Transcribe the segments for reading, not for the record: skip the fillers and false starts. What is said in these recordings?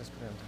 Just put it on top.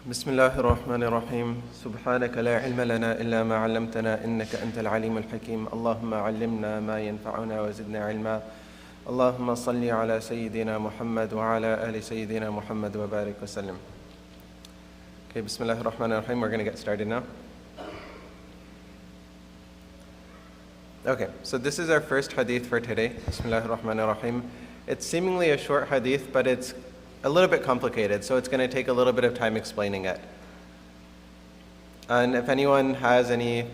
بسم الله الرحمن الرحيم سبحانك لا علم لنا إلا ما علمتنا إنك أنت العليم الحكيم اللهم علمنا ما ينفعنا وزدنا علما اللهم صل على سيدنا محمد وعلى آل سيدنا محمد وبارك وسلم. Okay, Bismillah ar-Rahman ar-Rahim. We're going to get started now. Okay, so this is our first hadith for today. Bismillah ar-Rahman ar-Rahim. It's seemingly a short hadith, but it's a little bit complicated, so it's going to take a little bit of time explaining it. And if anyone has any,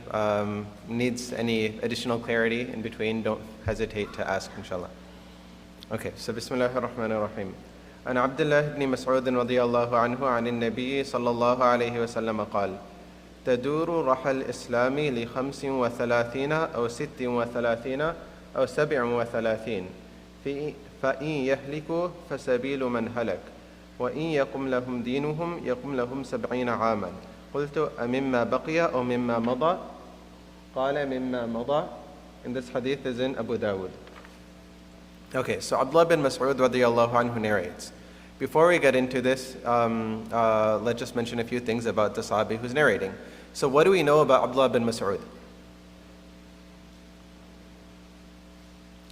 needs any additional clarity in between, don't hesitate to ask, inshallah. Okay, so Bismillah ar-Rahman ar-Rahim. عن عبد الله بن مسعود رضي الله عنه عن النبي صلى الله عليه وسلم قال تدور رحى الإسلام ل35 أو 36 أو 37 فإن يهلكوا فسبيل من هلك وإن يقم لهم دينهم يقم لهم 70 عاما قلت أمما بقي أو مما مضى قال مما مضى. And this hadith is in Abu Dawud. Okay, so Abdullah bin Mas'ud radiyallahu anhu narrates. Before we get into this, let's just mention a few things about the Sahabi who's narrating. So what do we know about Abdullah bin Mas'ud?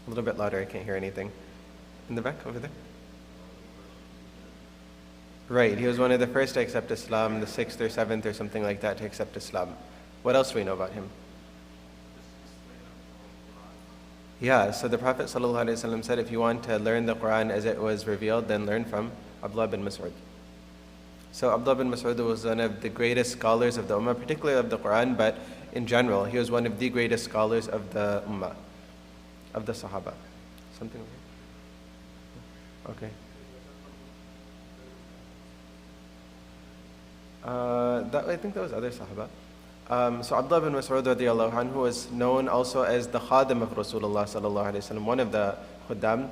A little bit louder, I can't hear anything. In the back, over there? Right, he was one of the first to accept Islam, the 6th or 7th or something like that to accept Islam. What else do we know about him? Yeah, so the Prophet ﷺ said, if you want to learn the Quran as it was revealed, then learn from Abdullah bin Mas'ud. So Abdullah bin Mas'ud was one of the greatest scholars of the Ummah, particularly of the Quran, but in general, he was one of the greatest scholars of the Ummah, of the Sahaba. Something okay. I think that was other Sahaba. So Abdullah bin Mas'ud radiyallahu anhu was known also as the Khadim of Rasulullah sallallahu alaihi wasallam, one of the Khuddam.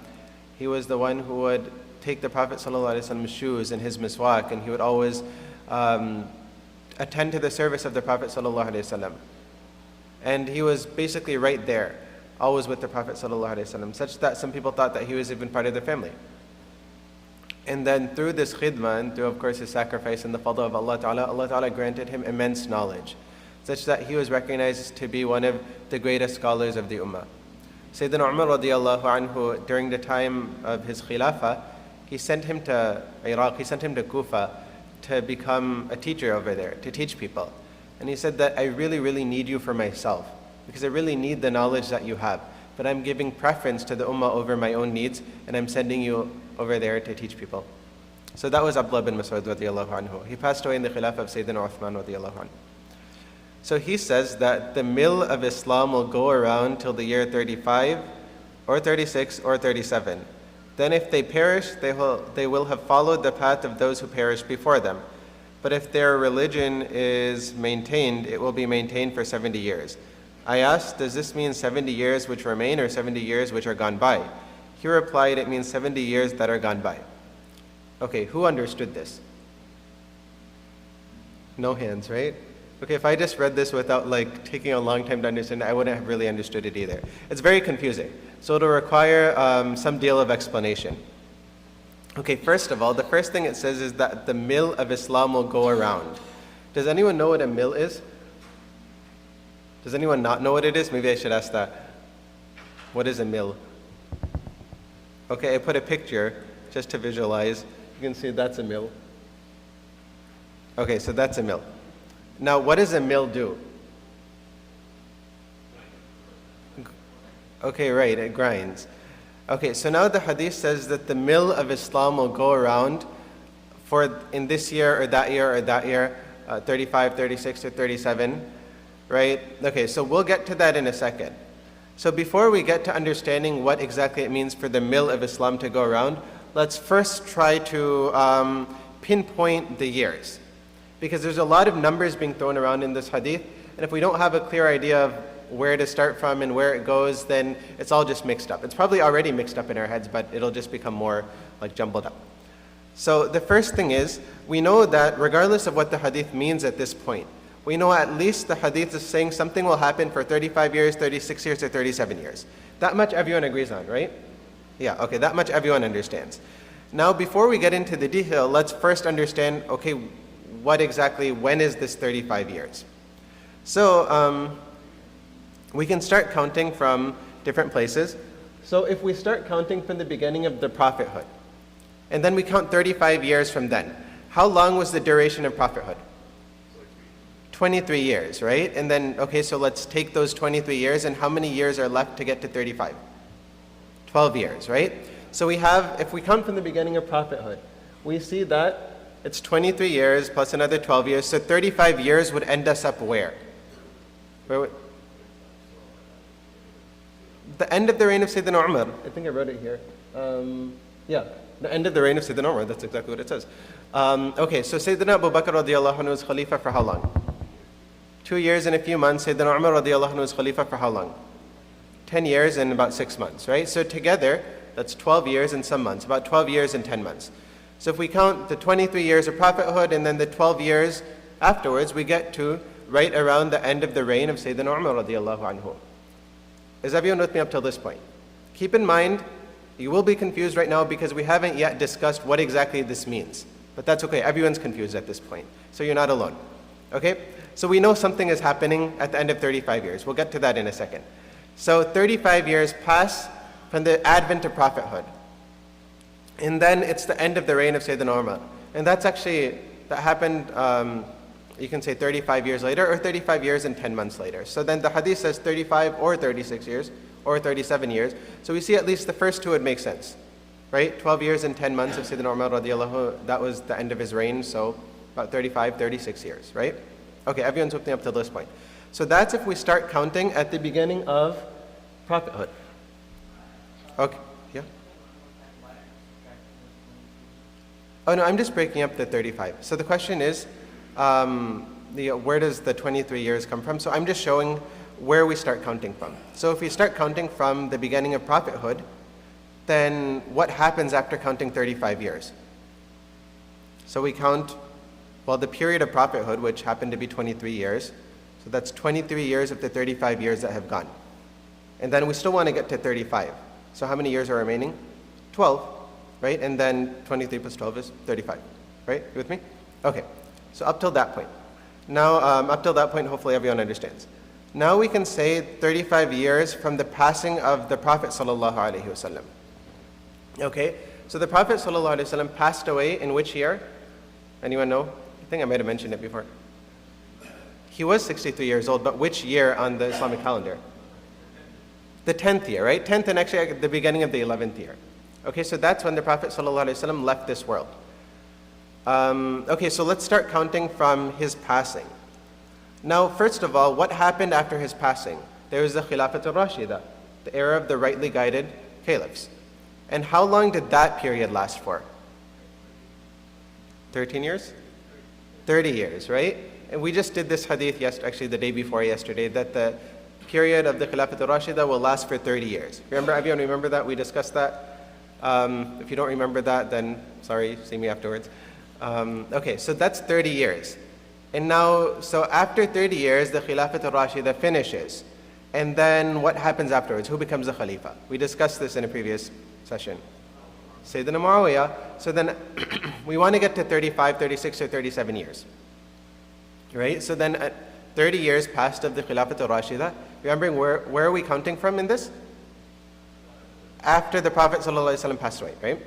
He was the one who would take the Prophet sallallahu alaihi wasallam's shoes and his miswak, and he would always attend to the service of the Prophet sallallahu alaihi wasallam. And he was basically right there, always with the Prophet sallallahu alaihi wasallam, such that some people thought that he was even part of their family. And then through this khidmah, and through of course his sacrifice and the fadl of Allah Ta'ala granted him immense knowledge, such that he was recognized to be one of the greatest scholars of the Ummah. Sayyidina Umar radiyallahu anhu, during the time of his khilafah, he sent him to Iraq, he sent him to Kufa to become a teacher over there, to teach people. And he said that I really, really need you for myself, because I really need the knowledge that you have. But I'm giving preference to the ummah over my own needs, and I'm sending you over there to teach people. So that was Abdullah bin Mas'ud radiallahu anhu. He passed away in the Khilafah of Sayyidina Uthman radiallahu anhu. So he says that the mill of Islam will go around till the year 35 or 36 or 37. Then if they perish, they will have followed the path of those who perished before them. But if their religion is maintained, it will be maintained for 70 years. I asked, does this mean 70 years which remain or 70 years which are gone by? He replied, it means 70 years that are gone by. Okay, who understood this? No hands, right? Okay, if I just read this without taking a long time to understand it, I wouldn't have really understood it either. It's very confusing. So it'll require some deal of explanation. Okay, first of all, the first thing it says is that the mill of Islam will go around. Does anyone know what a mill is? Does anyone not know what it is? Maybe I should ask that. What is a mill? Okay, I put a picture just to visualize. You can see that's a mill. Okay, so that's a mill. Now, what does a mill do? Okay, right, it grinds. Okay, so now the hadith says that the mill of Islam will go around in this year or that year or that year, 35, 36, or 37, right? Okay, so we'll get to that in a second. So before we get to understanding what exactly it means for the mill of Islam to go around, let's first try to pinpoint the years. Because there's a lot of numbers being thrown around in this hadith, and if we don't have a clear idea of where to start from and where it goes, then it's all just mixed up. It's probably already mixed up in our heads, but it'll just become more jumbled up. So the first thing is, we know that regardless of what the hadith means at this point, we know at least the hadith is saying something will happen for 35 years, 36 years, or 37 years. That much everyone agrees on, right? Yeah, okay, that much everyone understands. Now, before we get into the detail, let's first understand, okay, when is this 35 years? So, we can start counting from different places. So if we start counting from the beginning of the prophethood, and then we count 35 years from then, how long was the duration of prophethood? 23 years, right? And then, okay, so let's take those 23 years, and how many years are left to get to 35? 12 years, right? So we have, if we count from the beginning of prophethood, we see that it's 23 years plus another 12 years, so 35 years would end us up where? Where would? The end of the reign of Sayyidina Umar. I think I wrote it here. Yeah, the end of the reign of Sayyidina Umar. That's exactly what it says. Okay, so Sayyidina Abu Bakr radiallahu anhu was Khalifa for how long? 2 years and a few months. Sayyidina Umar radiallahu anhu was Khalifa for how long? 10 years and about 6 months, right? So together, that's 12 years and some months, about 12 years and 10 months. So if we count the 23 years of prophethood and then the 12 years afterwards, we get to right around the end of the reign of Sayyidina Umar radiallahu anhu. Is everyone with me up till this point? Keep in mind, you will be confused right now because we haven't yet discussed what exactly this means. But that's okay, everyone's confused at this point. So you're not alone. Okay? So we know something is happening at the end of 35 years. We'll get to that in a second. So 35 years pass from the advent of prophethood. And then it's the end of the reign of Sayyidina Umar. And that happened, you can say 35 years later or 35 years and 10 months later. So then the hadith says 35 or 36 years or 37 years. So we see at least the first two would make sense, right? 12 years and 10 months of Sayyidina Umar radiallahu, that was the end of his reign, so about 35, 36 years, right? Okay, everyone's with me up to this point. So that's if we start counting at the beginning of prophethood. Okay, yeah? Oh no, I'm just breaking up the 35. So the question is, where does the 23 years come from? So I'm just showing where we start counting from. So if we start counting from the beginning of prophethood, then what happens after counting 35 years? So we count, the period of prophethood, which happened to be 23 years. So that's 23 years of the 35 years that have gone. And then we still want to get to 35. So how many years are remaining? 12, right? And then 23 plus 12 is 35, right? You with me? Okay. So up till that point. Now, up till that point, hopefully everyone understands. Now we can say 35 years from the passing of the Prophet sallallahu alaihi wasallam. Okay? So the Prophet sallallahu alaihi wasallam passed away in which year? Anyone know? I think I might have mentioned it before. He was 63 years old, but which year on the Islamic calendar? The 10th year, right? 10th and actually at the beginning of the 11th year. Okay, so that's when the Prophet ﷺ left this world. Okay, so let's start counting from his passing. Now, first of all, what happened after his passing? There was the Khilafat al-Rashida, the era of the rightly guided caliphs. And how long did that period last for? 13 years? 30 years, right? And we just did this hadith actually the day before yesterday, that the period of the Khilafat al-Rashida will last for 30 years. Remember, everyone remember that? We discussed that. If you don't remember that, then sorry, see me afterwards. Okay, so that's 30 years. And now, so after 30 years, the Khilafat al-Rashida finishes. And then what happens afterwards? Who becomes the Khalifa? We discussed this in a previous session. Sayyidina Muawiyah. So then we want to get to 35, 36, or 37 years. Right? So then at 30 years passed of the Khilafat al-Rashida, remembering where are we counting from in this? After the Prophet ﷺ passed away, right?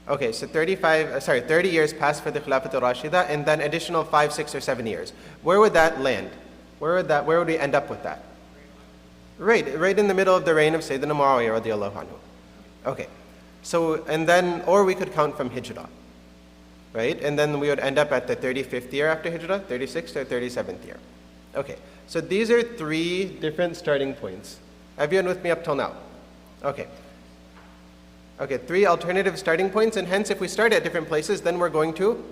Okay, so 30 years passed for the Khilafat al-Rashida, and then additional 5, 6, or 7 years. Where would that land? Where would we end up with that? Right in the middle of the reign of Sayyidina Muawiyah radiallahu anhu. Okay, so, and then, or we could count from Hijrah, right? And then we would end up at the 35th year after Hijrah, 36th or 37th year. Okay, so these are 3 different starting points. Everyone with me up till now? Okay. Okay, 3 alternative starting points, and hence if we start at different places, then we're going to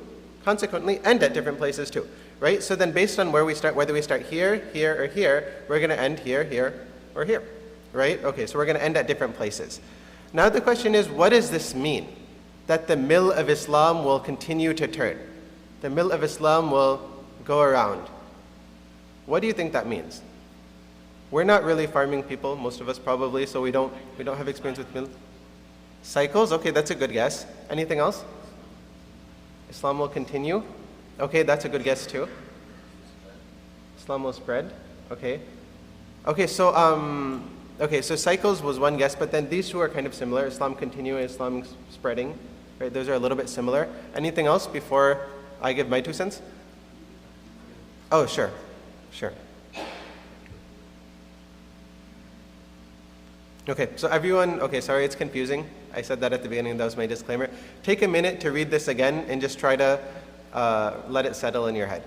consequently end at different places too, right? So then based on where we start, whether we start here, here, or here, we're going to end here, here, or here, right? Okay, so we're going to end at different places. Now the question is, what does this mean? That the mill of Islam will continue to turn. The mill of Islam will go around. What do you think that means? We're not really farming people, most of us probably, so we don't have experience with mill. Cycles, okay, that's a good guess. Anything else? Islam will continue. Okay, that's a good guess too. Islam will spread. Okay. Okay, so cycles was one guess, but then these two are kind of similar. Islam continuing, Islam spreading. Right, those are a little bit similar. Anything else before I give my 2 cents? Oh, sure. Okay, so everyone, okay, sorry it's confusing. I said that at the beginning, that was my disclaimer. Take a minute to read this again and just try to let it settle in your head.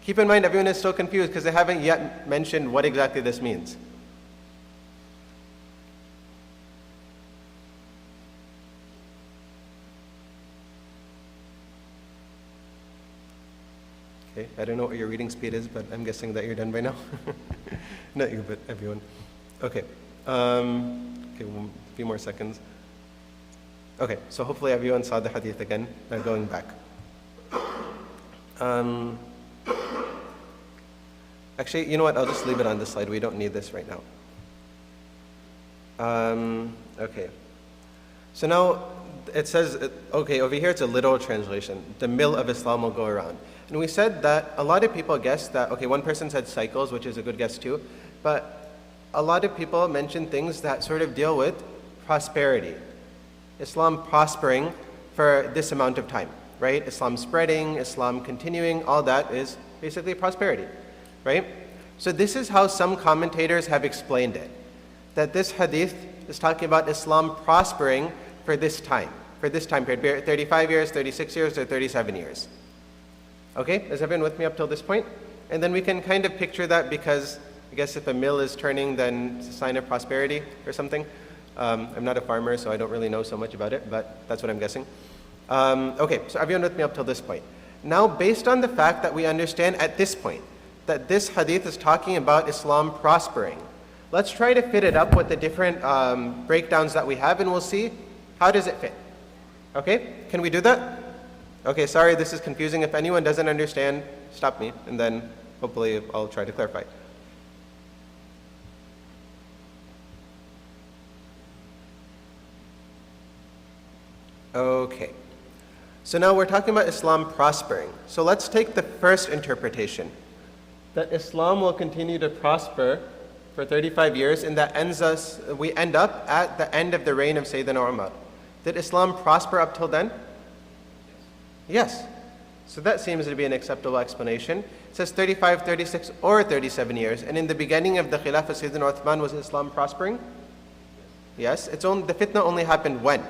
Keep in mind, everyone is still confused because they haven't yet mentioned what exactly this means. Okay, I don't know what your reading speed is, but I'm guessing that you're done by now. Not you, but everyone. Okay. Okay, a few more seconds. Okay, so hopefully everyone saw the hadith again. Now going back. Actually, you know what? I'll just leave it on this slide. We don't need this right now. Okay. So now it says, okay, over here it's a literal translation. The mill of Islam will go around. And we said that a lot of people guessed that, okay, one person said cycles, which is a good guess too, but a lot of people mention things that sort of deal with prosperity. Islam prospering for this amount of time, right? Islam spreading, Islam continuing, all that is basically prosperity, right? So this is how some commentators have explained it, that this hadith is talking about Islam prospering for this time period, 35 years, 36 years, or 37 years. Okay, is everyone with me up till this point? And then we can kind of picture that because I guess if a mill is turning, then it's a sign of prosperity or something. I'm not a farmer, so I don't really know so much about it, but that's what I'm guessing. Okay, so everyone with me up till this point. Now, based on the fact that we understand at this point that this hadith is talking about Islam prospering, let's try to fit it up with the different breakdowns that we have, and we'll see how does it fit. Okay, can we do that? Okay, sorry, this is confusing. If anyone doesn't understand, stop me, and then hopefully I'll try to clarify. Okay, so now we're talking about Islam prospering. So let's take the first interpretation, that Islam will continue to prosper for 35 years, and that we end up at the end of the reign of Sayyidina Umar. Did Islam prosper up till then? Yes. So that seems to be an acceptable explanation. It says 35, 36, or 37 years. And in the beginning of the Khilafah of Sayyidina Uthman, was Islam prospering? Yes. The fitna only happened when?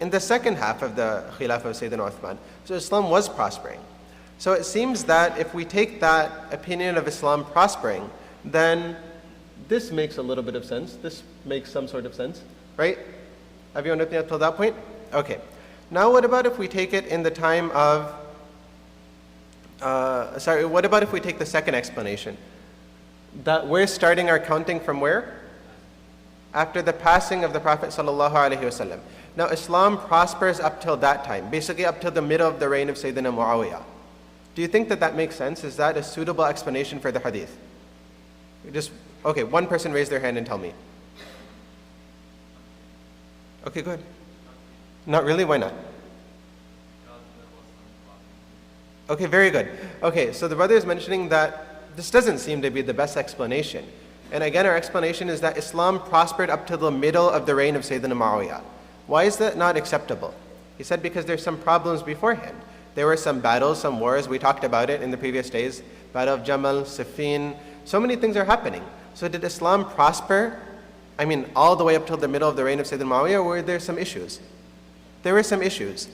In the second half of the Khilafah of Sayyidina Uthman. So Islam was prospering. So it seems that if we take that opinion of Islam prospering, then this makes a little bit of sense. This makes some sort of sense, right? Everyone with me up till that point? Okay. Now what about if we take it in the time of, what about if we take the second explanation? That we're starting our counting from where? After the passing of the Prophet ﷺ. Now Islam prospers up till that time, basically up till the middle of the reign of Sayyidina Muawiyah. Do you think that that makes sense? Is that a suitable explanation for the hadith? Okay, one person raise their hand and tell me. Okay, go ahead. Not really? Why not? Okay, very good. Okay, so the brother is mentioning that this doesn't seem to be the best explanation. And again, our explanation is that Islam prospered up to the middle of the reign of Sayyidina Muawiyah. Why is that not acceptable? He said because there's some problems beforehand. There were some battles, some wars. We talked about it in the previous days. Battle of Jamal, Siffin. So many things are happening. So did Islam prosper? I mean, all the way up till the middle of the reign of Sayyidina Muawiyah, or were there some issues? There were some issues.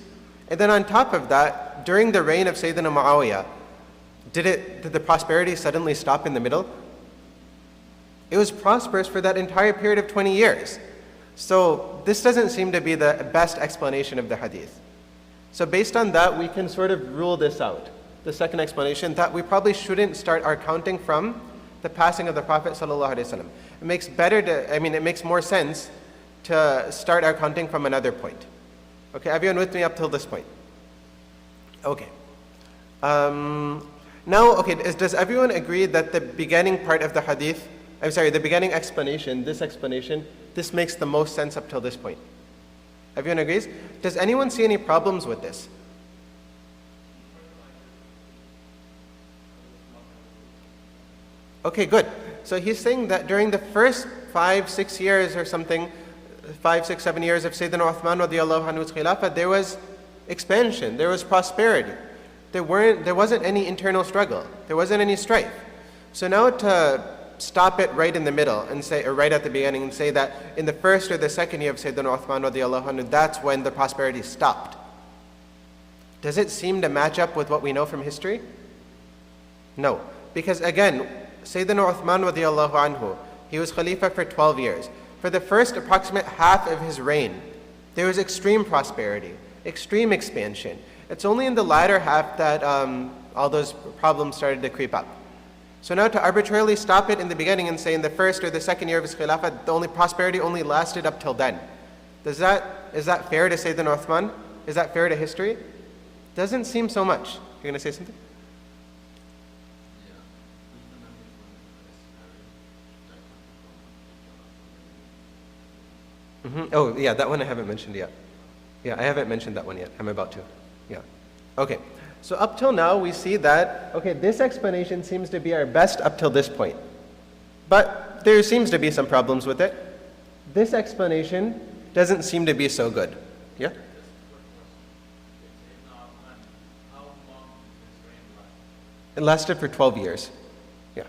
And then on top of that, during the reign of Sayyidina Muawiyah, did the prosperity suddenly stop in the middle? It was prosperous for that entire period of 20 years. So this doesn't seem to be the best explanation of the hadith. So based on that, we can sort of rule this out. The second explanation, that we probably shouldn't start our counting from the passing of the Prophet ﷺ. It makes more sense to start our counting from another point. Okay, everyone with me up till this point? Okay. Does everyone agree that the beginning part of the hadith, the beginning explanation, this makes the most sense up till this point? Everyone agrees? Does anyone see any problems with this? Okay, good. So he's saying that during the first 5, 6 years or something, 5, 6, 7 years of Sayyidina Uthman radiallahu anhu's khilafah, there was expansion, there was prosperity. There wasn't any internal struggle. There wasn't any strife. So now to stop it right in the middle and say, or right at the beginning and say that in the first or the second year of Sayyidina Uthman radiallahu anhu, that's when the prosperity stopped. Does it seem to match up with what we know from history? No. Because again, Sayyidina Uthman radiallahu anhu, he was Khalifa for 12 years. For the first approximate half of his reign, there was extreme prosperity, extreme expansion. It's only in the latter half that all those problems started to creep up. So now to arbitrarily stop it in the beginning and say in the first or the second year of his Khilafah, the prosperity only lasted up till then. Is that fair to Sayyidina Uthman? Is that fair to history? Doesn't seem so much. You're going to say something? Oh, yeah, that one I haven't mentioned yet. Yeah, I haven't mentioned that one yet. I'm about to. Yeah. Okay. So up till now, we see that, okay, this explanation seems to be our best up till this point. But there seems to be some problems with it. This explanation doesn't seem to be so good. Yeah? It lasted for 12 years. Yeah.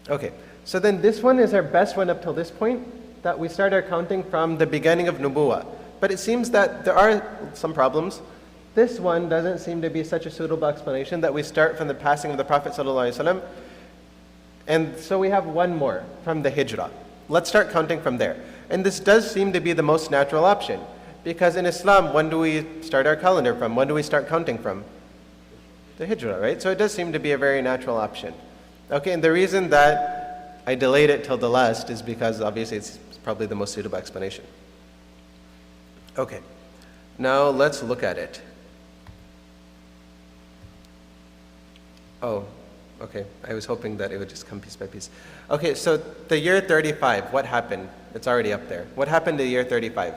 Okay. So then this one is our best one up till this point, that we start our counting from the beginning of Nubuwah. But it seems that there are some problems. This one doesn't seem to be such a suitable explanation, that we start from the passing of the Prophet ﷺ. And so we have one more from the Hijrah. Let's start counting from there. And this does seem to be the most natural option. Because in Islam, when do we start our calendar from? When do we start counting from? The Hijrah, right? So it does seem to be a very natural option. Okay, and the reason that I delayed it till the last is because obviously it's probably the most suitable explanation. Okay, now let's look at it. Oh, okay, I was hoping that it would just come piece by piece. Okay, so the year 35, what happened? It's already up there. What happened to the year 35?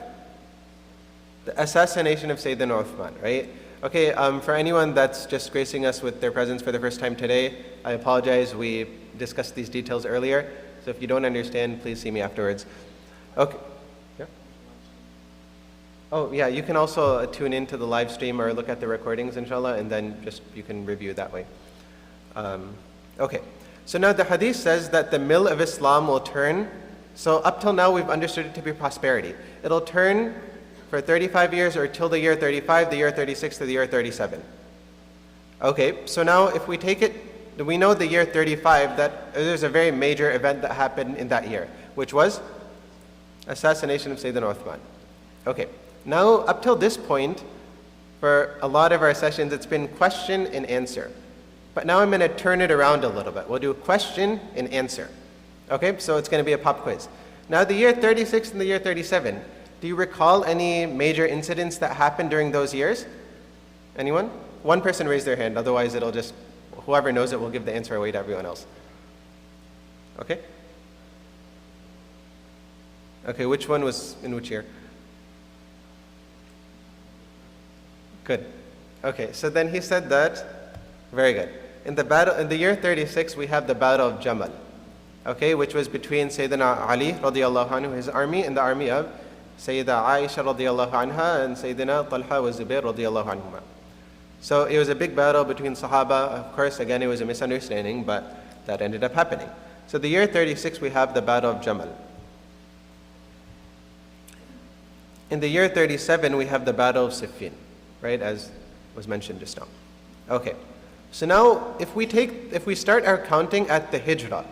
The assassination of Sayyidina Uthman, right? Okay, for anyone that's just gracing us with their presence for the first time today, I apologize, we discussed these details earlier, so if you don't understand, please see me afterwards. Okay. Yeah? Oh, yeah, you can also tune into the live stream or look at the recordings, inshallah, and then just you can review that way. Okay, so now the hadith says that the mill of Islam will turn. So up till now, we've understood it to be prosperity. It'll turn for 35 years or till the year 35, the year 36 to the year 37. Okay, so now if we take it, we know the year 35, that there's a very major event that happened in that year, which was assassination of Sayyidina Uthman. Okay, now up till this point, for a lot of our sessions, it's been question and answer. But now I'm going to turn it around a little bit. We'll do a question and answer. Okay, so it's going to be a pop quiz. Now the year 36 and the year 37, do you recall any major incidents that happened during those years? Anyone? One person raised their hand, otherwise it'll just, whoever knows it will give the answer away to everyone else. Okay? Okay, which one was in which year? Good. Okay, so then he said that, very good. In the year 36, we have the Battle of Jamal. Okay, which was between Sayyidina Ali radiallahu anhu, his army, and the army of Sayyida Aisha radiallahu anha and Sayyidina Talha wa Zubair radiallahu anhuma. So it was a big battle between Sahaba. Of course, again, it was a misunderstanding, but that ended up happening. So the year 36, we have the Battle of Jamal. In the year 37, we have the Battle of Siffin, right, as was mentioned just now. Okay, so now if we start our counting at the Hijrah,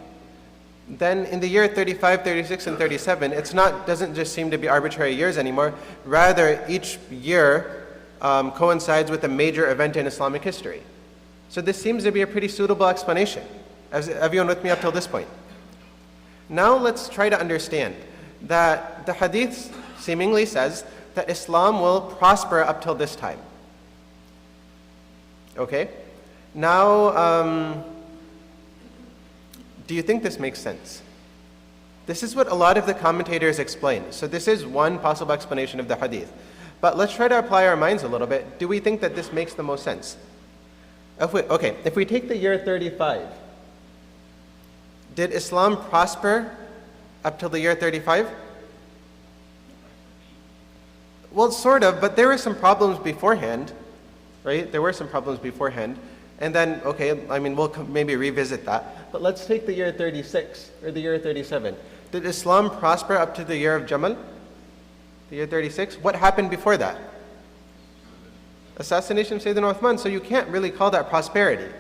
then in the year 35, 36, and 37, doesn't just seem to be arbitrary years anymore. Rather, each year coincides with a major event in Islamic history. So this seems to be a pretty suitable explanation. Is everyone with me up till this point? Now let's try to understand that the hadith seemingly says that Islam will prosper up till this time. Okay? Now, do you think this makes sense? This is what a lot of the commentators explain. So this is one possible explanation of the hadith. But let's try to apply our minds a little bit. Do we think that this makes the most sense? If we take the year 35, did Islam prosper up till the year 35? Well, sort of, but there were some problems beforehand, right? There were some problems beforehand. And then, okay, I mean, we'll maybe revisit that. But let's take the year 36 or the year 37. Did Islam prosper up to the year of Jamal? The year 36? What happened before that? Assassination of Sayyidina Uthman. So you can't really call that prosperity.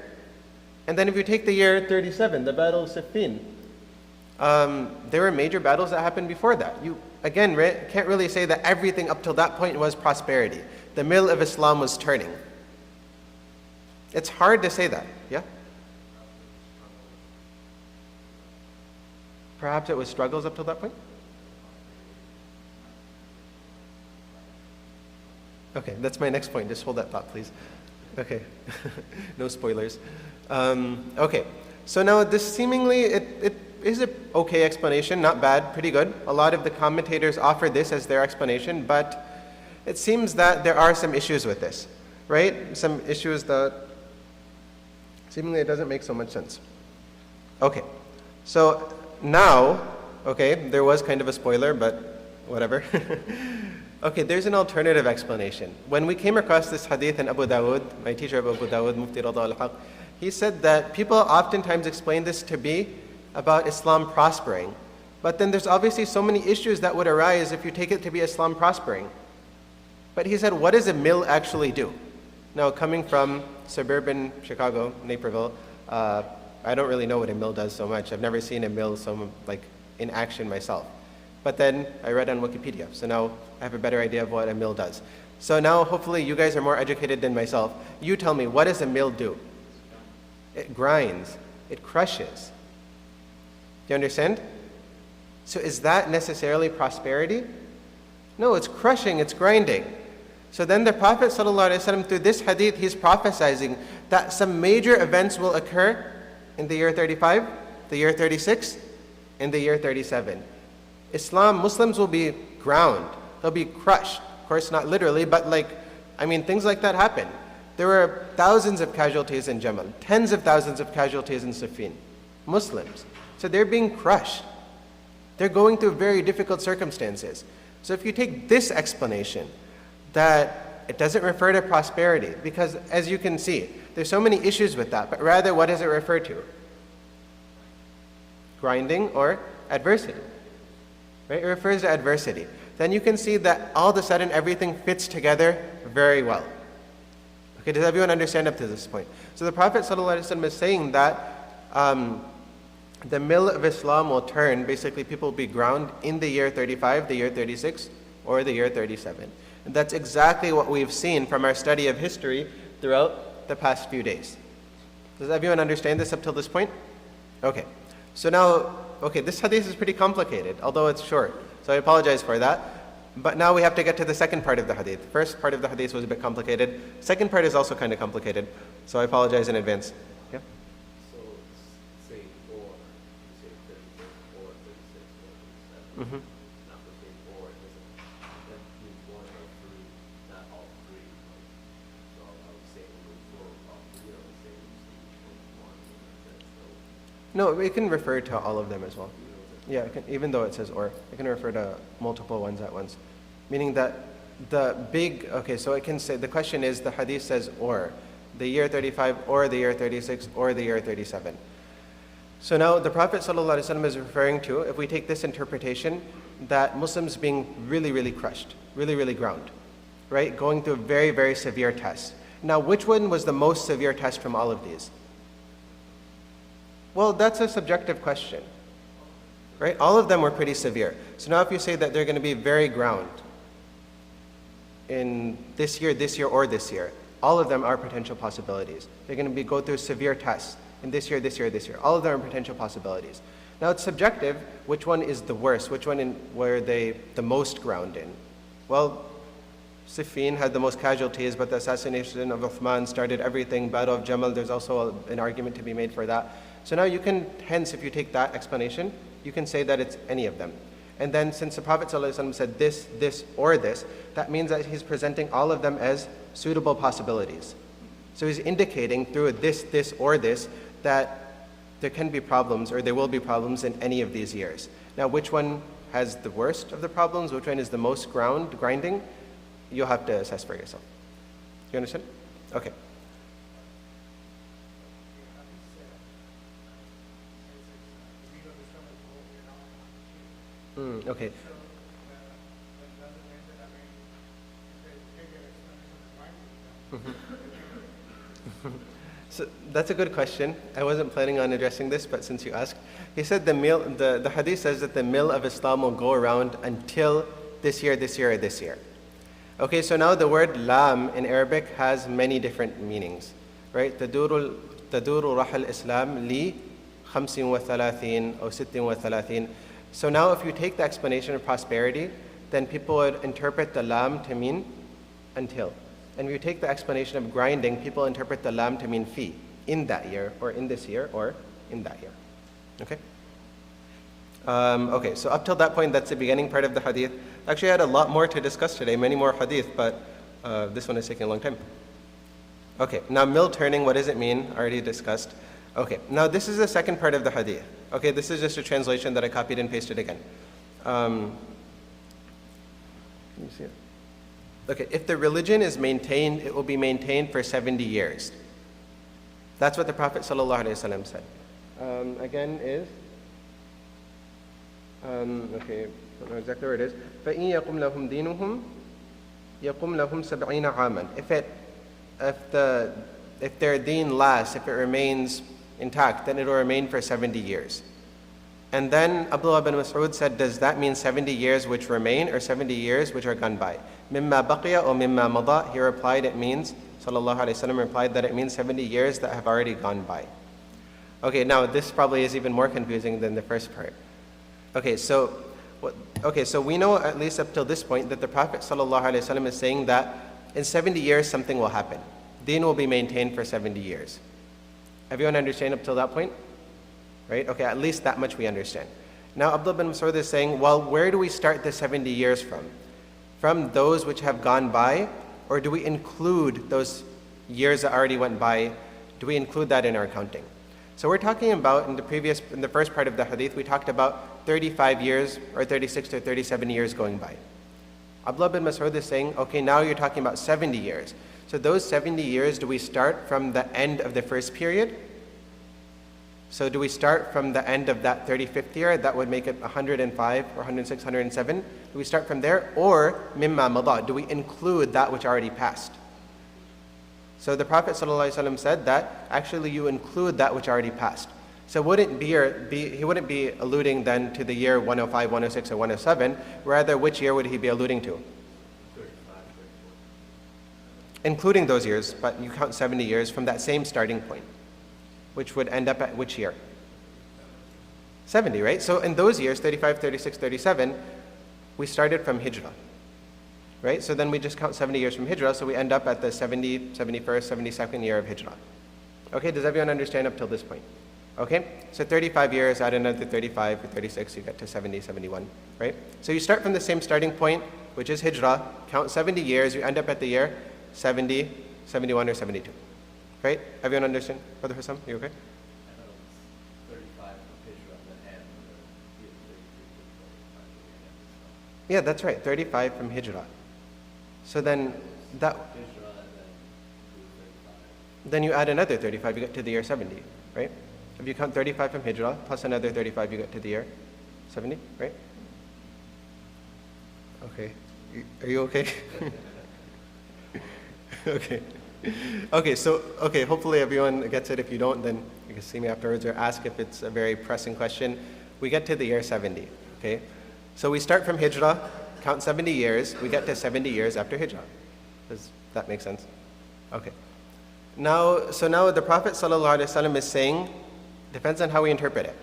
And then if you take the year 37, the Battle of Siffin, there were major battles that happened before that. You, again, can't really say that everything up till that point was prosperity. The mill of Islam was turning. It's hard to say that, yeah? Perhaps it was struggles up till that point? Okay, that's my next point. Just hold that thought, please. Okay, no spoilers. Okay, so now this seemingly, it is an okay explanation, not bad, pretty good. A lot of the commentators offer this as their explanation, but it seems that there are some issues with this, right? Some issues that seemingly it doesn't make so much sense. Okay, so now, okay, there was kind of a spoiler, but whatever. Okay, there's an alternative explanation. When we came across this hadith in Abu Dawud, my teacher Abu Dawud, Mufti Rada al-Haq, he said that people oftentimes explain this to be about Islam prospering. But then there's obviously so many issues that would arise if you take it to be Islam prospering. But he said, what does a mill actually do? Now, coming from suburban Chicago, Naperville, I don't really know what a mill does so much. I've never seen a mill in action myself. But then I read on Wikipedia, so now I have a better idea of what a mill does. So now hopefully you guys are more educated than myself. You tell me, what does a mill do? It grinds, it crushes. Do you understand? So is that necessarily prosperity? No, it's crushing, it's grinding. So then the Prophet ﷺ, through this hadith, he's prophesizing that some major events will occur in the year 35, the year 36, and the year 37. Muslims will be ground. They'll be crushed. Of course, not literally, but things like that happen. There were thousands of casualties in Jamal, tens of thousands of casualties in Siffin. Muslims. So they're being crushed. They're going through very difficult circumstances. So if you take this explanation, that it doesn't refer to prosperity, because as you can see, there's so many issues with that, but rather what does it refer to? Grinding or adversity, right? It refers to adversity. Then you can see that all of a sudden everything fits together very well. Okay, does everyone understand up to this point? So the Prophet ﷺ is saying that the mill of Islam will turn, basically people will be ground in the year 35, the year 36, or the year 37. And that's exactly what we've seen from our study of history throughout the past few days. Does everyone understand this up till this point? Okay. So now, this hadith is pretty complicated, although it's short. So I apologize for that. But now we have to get to the second part of the hadith. First part of the hadith was a bit complicated. Second part is also kind of complicated. So I apologize in advance. Yeah? So say or, you say 36 or 36 or 37. Not the same or, it doesn't, that means one or three, not all three. So I would say it would for all three, I would say one in that sense. No, it can refer to all of them as well. Yeah, it can, even though it says or, it can refer to multiple ones at once. Meaning that the big, so it can say, the question is, the hadith says or, the year 35, or the year 36, or the year 37. So now the Prophet ﷺ is referring to, if we take this interpretation, that Muslims being really, really crushed, really, really ground, right? Going through a very, very severe test. Now, which one was the most severe test from all of these? Well, that's a subjective question. Right? All of them were pretty severe. So now if you say that they're going to be very ground in this year, or this year, all of them are potential possibilities. They're going to go through severe tests in this year, this year, this year. All of them are potential possibilities. Now it's subjective, which one is the worst? Which one were they the most ground in? Well, Siffin had the most casualties, but the assassination of Uthman started everything. Battle of Jamal, there's also an argument to be made for that. So now you can, hence, if you take that explanation, you can say that it's any of them. And then since the Prophet ﷺ said this, or this, that means that he's presenting all of them as suitable possibilities. So he's indicating through this, or this, that there can be problems, or there will be problems in any of these years. Now, which one has the worst of the problems? Which one is the most grinding? You'll have to assess for yourself. You understand? Okay. Okay. So that's a good question. I wasn't planning on addressing this, but since you asked, he said the hadith says that the mill of Islam will go around until this year, or this year. Okay, so now the word lam in Arabic has many different meanings, right? تدور رحل الإسلام لي 35 أو 36. So now if you take the explanation of prosperity, then people would interpret the lam to mean until. And if you take the explanation of grinding, people interpret the lam to mean fi, in that year, or in this year, or in that year. Okay? So up till that point, that's the beginning part of the hadith. Actually, I had a lot more to discuss today, many more hadith, but this one is taking a long time. Okay, now mill turning, what does it mean? Already discussed. Okay, now this is the second part of the hadith. Okay, this is just a translation that I copied and pasted again. Can you see it? Okay, if the religion is maintained, it will be maintained for 70 years. That's what the Prophet ﷺ said. Again is, I don't know exactly where it is. فَإِن يَقُمْ لَهُمْ دِينُهُمْ يَقُمْ لَهُمْ 70 عَامًا. If their deen lasts, if it remains intact, then it will remain for 70 years. And then Abdullah bin Mas'ud said, does that mean 70 years which remain, or 70 years which are gone by? مِمَّا بَقِيَ or مِمَّا مَضَى. He replied, it means, sallallahu alayhi wa sallam replied that it means 70 years that have already gone by. Okay, now this probably is even more confusing than the first part. Okay, so we know at least up till this point that the Prophet ﷺ is saying that in 70 years something will happen. Deen will be maintained for 70 years. Everyone understand up till that point? Right? Okay, at least that much we understand. Now Abdullah bin Mas'ud is saying, well, where do we start the 70 years from? From those which have gone by, or do we include those years that already went by? Do we include that in our counting? So we're talking about, in the first part of the hadith, we talked about 35 years or 36 to 37 years going by. Abdullah bin Mas'ud is saying, okay, now you're talking about 70 years. So those 70 years, do we start from the end of the first period? So do we start from the end of that 35th year? That would make it 105 or 106, 107. Do we start from there? Or mimma mada? Do we include that which already passed? So the Prophet ﷺ said that actually you include that which already passed. So he wouldn't be alluding then to the year 105, 106, or 107. Rather, which year would he be alluding to? 35, 34. Including those years, but you count 70 years from that same starting point, which would end up at which year? 70, right? So in those years, 35, 36, 37, we started from Hijrah, right? So then we just count 70 years from Hijrah, so we end up at the 70, 71st, 72nd year of Hijrah. Okay, does everyone understand up till this point? Okay, so 35 years, add another 35 or 36, you get to 70, 71, right? So you start from the same starting point, which is Hijrah, count 70 years, you end up at the year 70, 71, or 72. Right? Everyone understand? Brother Hussam, you okay? I thought it was 35 from Hijrah and then add another 33 to 45. Yeah, that's right, 35 from Hijrah. So then that, Hijrah and then do 35. then you add another 35, you get to the year 70, right? If you count 35 from Hijrah, plus another 35, you get to the year 70, right? Okay. Are you okay? Okay. Okay, hopefully everyone gets it. If you don't, then you can see me afterwards or ask if it's a very pressing question. We get to the year 70, okay? So we start from Hijrah, count 70 years, we get to 70 years after Hijrah. Does that make sense? Okay. Now the Prophet ﷺ is saying, depends on how we interpret it,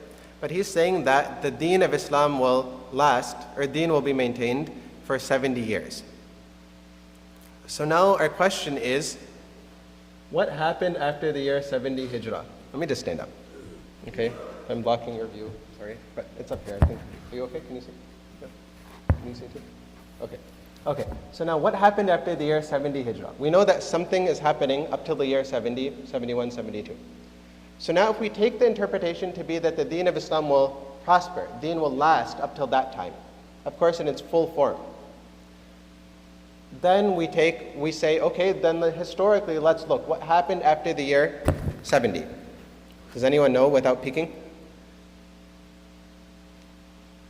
but he's saying that the deen of Islam will last, or deen will be maintained for 70 years. So now our question is, what happened after the year 70 Hijrah? Let me just stand up. Okay? I'm blocking your view. Sorry. But it's up here, I think. Are you okay? Can you see? Yeah. Can you see too? Okay. Okay. So now what happened after the year 70 Hijrah? We know that something is happening up till the year 70, 71, 72. So now if we take the interpretation to be that the deen of Islam will prosper, deen will last up till that time, of course in its full form, then we say, okay, then historically, let's look. What happened after the year 70? Does anyone know without peeking?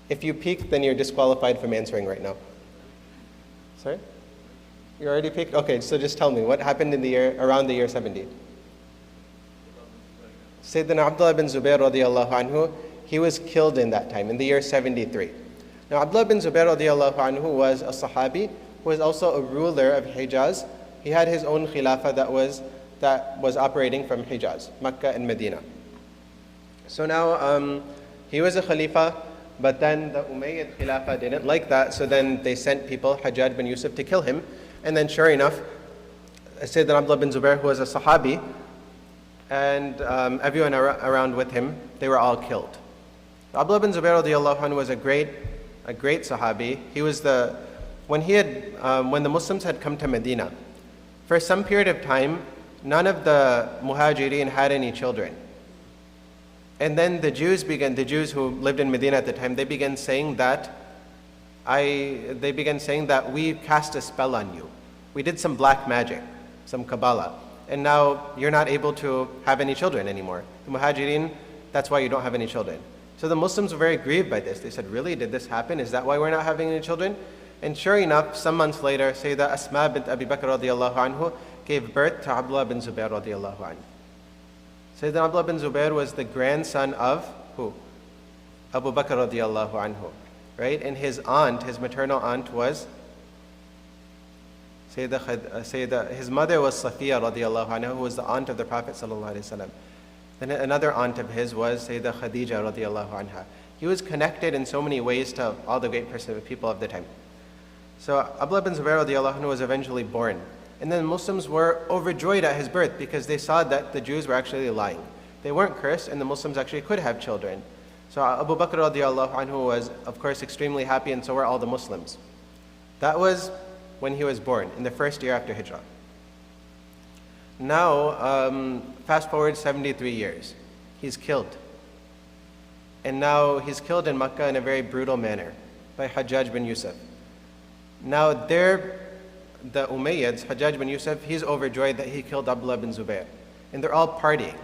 If you peek, then you're disqualified from answering right now. Sorry? You already peeked? Okay, so just tell me, what happened in the year, around the year 70? Sayyidina Abdullah bin Zubair radiallahu anhu, he was killed in that time, in the year 73. Now Abdullah bin Zubair radiallahu anhu was a Sahabi, who was also a ruler of Hijaz. He had his own khilafah that was operating from Hijaz, Mecca and Medina. So now he was a khalifa, but then the Umayyad khilafah didn't like that, so then they sent people, Hajjaj bin Yusuf, to kill him. And then sure enough, Sayyidina Abdullah bin Zubair, who was a Sahabi, and everyone around with him, they were all killed. Abdullah bin Zubair radiallahu anhu was a great Sahabi. He was when the Muslims had come to Medina, for some period of time, none of the Muhajirin had any children. And then the Jews who lived in Medina at the time, they began saying that we cast a spell on you. We did some black magic, some Kabbalah, and now you're not able to have any children anymore. The Muhajirin, that's why you don't have any children. So the Muslims were very grieved by this. They said, really, did this happen? Is that why we're not having any children? And sure enough, some months later, Sayyidah Asma bint Abi Bakr radiallahu anhu gave birth to Abdullah bin Zubair radiallahu anhu. Sayyidina Abdullah bin Zubair was the grandson of who? Abu Bakr radiallahu anhu, right? And his maternal aunt was his mother was Safiya radiallahu anha, who was the aunt of the Prophet sallallahu alaihi wasallam. Then another aunt of his was Sayyidah Khadija radiallahu anha. He was connected in so many ways to all the great people of the time. So Abdullah bin Zubair radiallahu anhu was eventually born. And then Muslims were overjoyed at his birth because they saw that the Jews were actually lying. They weren't cursed and the Muslims actually could have children. So Abu Bakr radiallahu anhu was, of course, extremely happy, and so were all the Muslims. That was when he was born, in the first year after Hijrah. Now, fast forward 73 years. He's killed. And now he's killed in Makkah in a very brutal manner by Hajjaj bin Yusuf. Now the Umayyads, Hajjaj bin Yusuf, he's overjoyed that he killed Abdullah bin Zubayr. And they're all partying.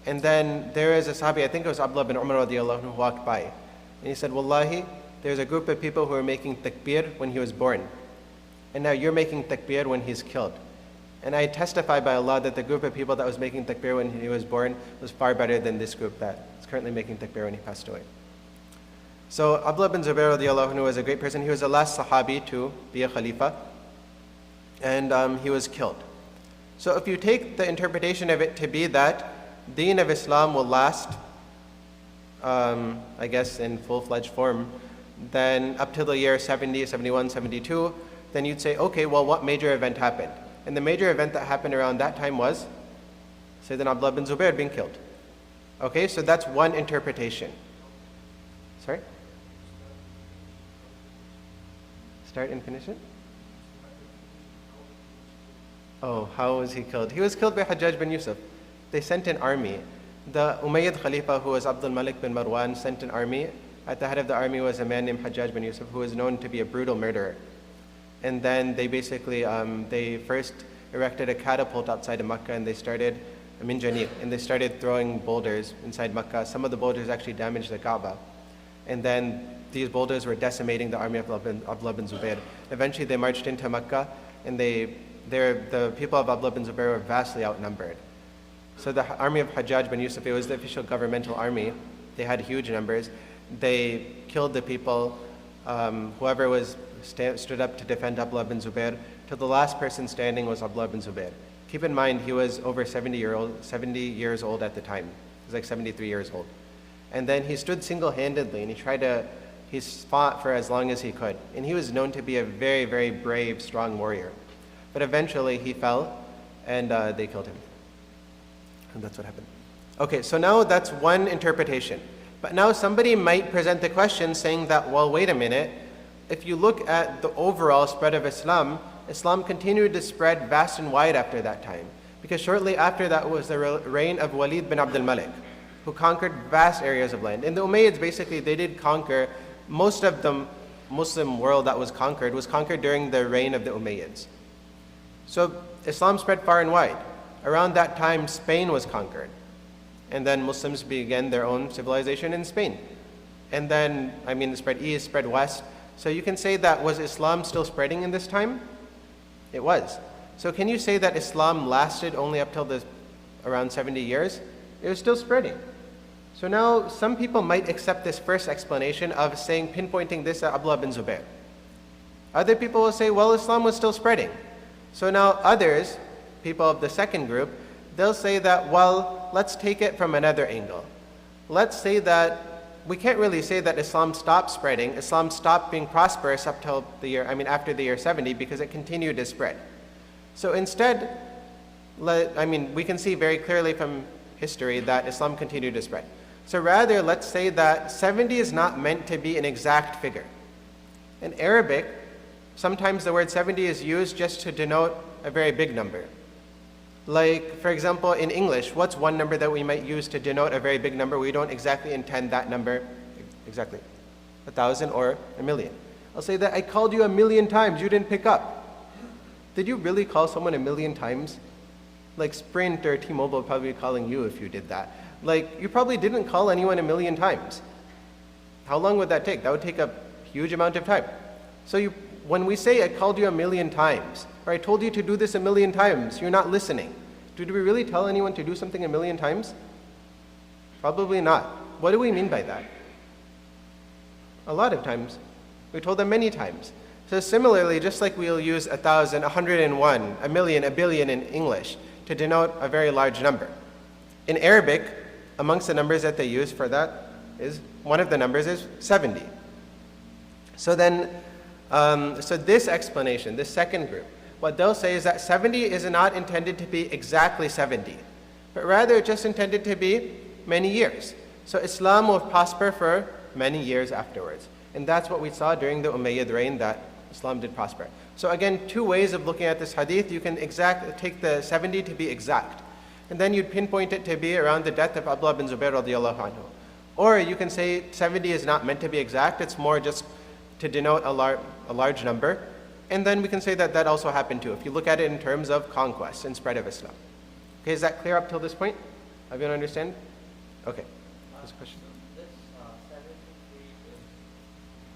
And then there is a Sahabi, I think it was Abdullah bin Umar radiallahu anhu, who walked by. And he said, Wallahi, there's a group of people who are making takbir when he was born. And now you're making takbir when he's killed. And I testify by Allah that the group of people that was making takbir when he was born was far better than this group that is currently making takbir when he passed away. So Abdullah bin Zubayr radiallahu anhu was a great person. He was the last Sahabi to be a Khalifa. And he was killed. So if you take the interpretation of it to be that Deen of Islam will last, I guess in full-fledged form, then up till the year 70, 71, 72, then you'd say, okay, well, what major event happened? And the major event that happened around that time was Sayyidina Abdullah bin Zubayr being killed. Okay, so that's one interpretation. Sorry? Start and finish it? Oh, how was he killed? He was killed by Hajjaj bin Yusuf. They sent an army. The Umayyad Khalifa, who was Abdul Malik bin Marwan, sent an army. At the head of the army was a man named Hajjaj bin Yusuf, who was known to be a brutal murderer. And then they basically, they first erected a catapult outside of Makkah, and they started minjanib, and they started throwing boulders inside Makkah. Some of the boulders actually damaged the Kaaba. And then these boulders were decimating the army of Abdullah bin Zubayr. Eventually they marched into Makkah, and the people of Abdullah bin Zubayr were vastly outnumbered. So the army of Hajjaj bin Yusuf, it was the official governmental army. They had huge numbers. They killed the people. Whoever stood up to defend Abdullah bin Zubayr, till the last person standing was Abdullah bin Zubayr. Keep in mind, he was over 70 years old at the time. He was like 73 years old. And then he stood single-handedly, and he fought for as long as he could. And he was known to be a very, very brave, strong warrior. But eventually he fell, and they killed him. And that's what happened. Okay, so now that's one interpretation. But now somebody might present the question saying that, well, wait a minute. If you look at the overall spread of Islam, Islam continued to spread vast and wide after that time. Because shortly after that was the reign of Walid bin Abdul Malik, who conquered vast areas of land. And the Umayyads, basically, they did conquer most of the Muslim world that was conquered during the reign of the Umayyads. So Islam spread far and wide. Around that time, Spain was conquered. And then Muslims began their own civilization in Spain. And then, it spread east, spread west. So you can say that, was Islam still spreading in this time? It was. So can you say that Islam lasted only up till around 70 years? It was still spreading. So now some people might accept this first explanation of pinpointing this at Abdullah bin Zubayr. Other people will say, well, Islam was still spreading. So now others, people of the second group, they'll say that, well, let's take it from another angle. Let's say that we can't really say that Islam stopped spreading. Islam stopped being prosperous up till after the year 70, because it continued to spread. So instead, we can see very clearly from history that Islam continued to spread. So rather, let's say that 70 is not meant to be an exact figure. In Arabic, sometimes the word 70 is used just to denote a very big number. Like, for example, in English, what's one number that we might use to denote a very big number? We don't exactly intend that number exactly, 1,000 or 1,000,000. I'll say that I called you 1,000,000 times, you didn't pick up. Did you really call someone 1,000,000 times? Like Sprint or T-Mobile would probably be calling you if you did that. Like, you probably didn't call anyone 1,000,000 times. How long would that take? That would take a huge amount of time. So when we say I called you 1,000,000 times, or I told you to do this 1,000,000 times, you're not listening. Did we really tell anyone to do something 1,000,000 times? Probably not. What do we mean by that? A lot of times. We told them many times. So similarly, just like we'll use 1,000, 101, 1,000,000, 1,000,000,000 in English to denote a very large number. In Arabic, amongst the numbers that they use for that one of the numbers is 70. So then, so this explanation, this second group, what they'll say is that 70 is not intended to be exactly 70, but rather just intended to be many years. So Islam will prosper for many years afterwards. And that's what we saw during the Umayyad reign, that Islam did prosper. So again, two ways of looking at this hadith. You can take the 70 to be exact, and then you'd pinpoint it to be around the death of Abdullah bin Zubayr radiallahu anhu. Or you can say 70 is not meant to be exact, it's more just to denote a large number, And then we can say that that also happened too, if you look at it in terms of conquest and spread of Islam. Okay, is that clear up till this point? Everyone understand? Okay. This question? So this 73 is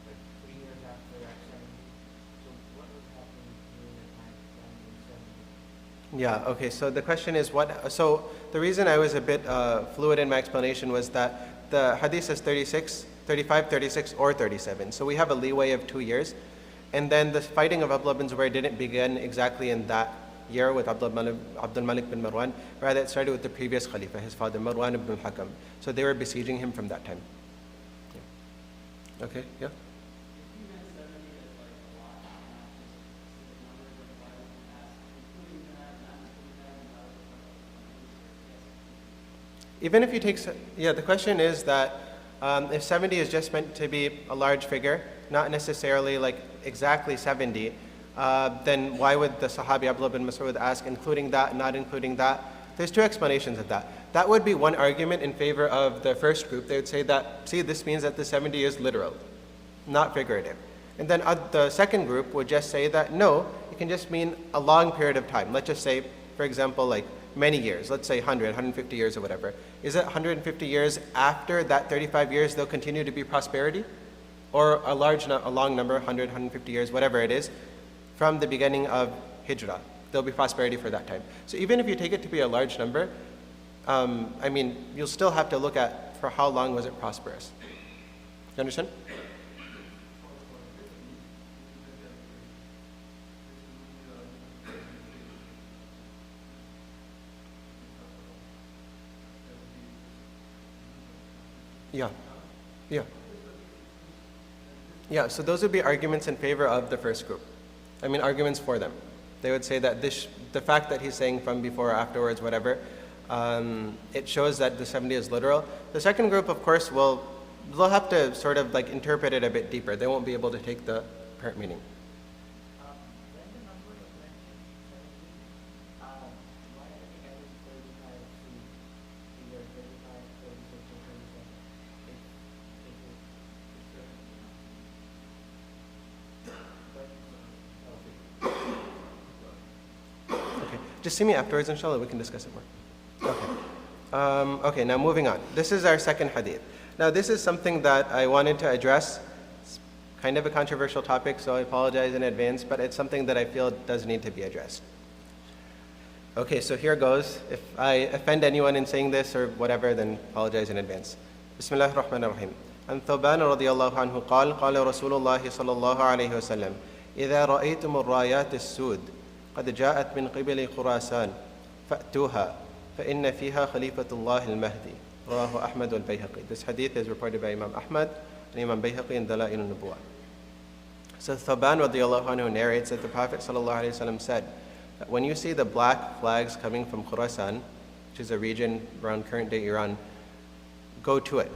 like 3 years after Act 70. So what was happening during the time of 70? Yeah, okay, so the question is what, so the reason I was a bit fluid in my explanation was that the hadith says 36, 35, 36, or 37. So we have a leeway of 2 years. And then the fighting of Abdullah bin Zubayr didn't begin exactly in that year with Abdul Malik bin Marwan. Rather, it started with the previous Khalifa, his father, Marwan ibn al-Hakam. So they were besieging him from that time. Yeah. Okay, yeah? Even if you take, yeah, the question is that if 70 is just meant to be a large figure, not necessarily like exactly 70, then why would the Sahabi Abdullah bin Mas'ud ask including that, not including that? There's two explanations of that. That would be one argument in favor of the first group. They would say that, see, this means that the 70 is literal, not figurative. And then the second group would just say that, no, it can just mean a long period of time. Let's just say, for example, like many years, let's say 100, 150 years or whatever. Is it 150 years after that 35 years there'll continue to be prosperity? Or a long number, 100, 150 years, whatever it is, from the beginning of Hijrah. There'll be prosperity for that time. So even if you take it to be a large number, I mean, you'll still have to look at for how long was it prosperous. You understand? Yeah. Yeah. Yeah, so those would be arguments in favor of the first group. I mean, arguments for them. They would say that the fact that he's saying from before or afterwards, whatever, it shows that the 70 is literal. The second group, of course, they'll have to sort of like interpret it a bit deeper. They won't be able to take the apparent meaning. When the number was mentioned, 70, why are they adding 35 to either 35, 36, or 37? Okay, just see me afterwards, inshallah, we can discuss it more. Okay. Okay, now moving on. This is our second hadith. Now this is something that I wanted to address. It's kind of a controversial topic, so I apologize in advance, but it's something that I feel does need to be addressed. Okay, so here goes. If I offend anyone in saying this or whatever, then apologize in advance. Bismillah ar-Rahman ar-Rahim. عن ثوبان رضي الله عنه قال قال رسول الله صلى الله عليه وسلم إذا رأيتم الرايات السود قد جاءت من قبل خراسان فأتوها فإن فيها خليفة الله المهدي رواه أحمد والبيهقي. This hadith is reported by Imam Ahmad and Imam Bayhaqi in Dalail al-Nubuwah. So Thawban radiallahu anhu narrates that the Prophet sallallahu alaihi wasallam said that when you see the black flags coming from Khurasan, which is a region around current-day Iran, go to it.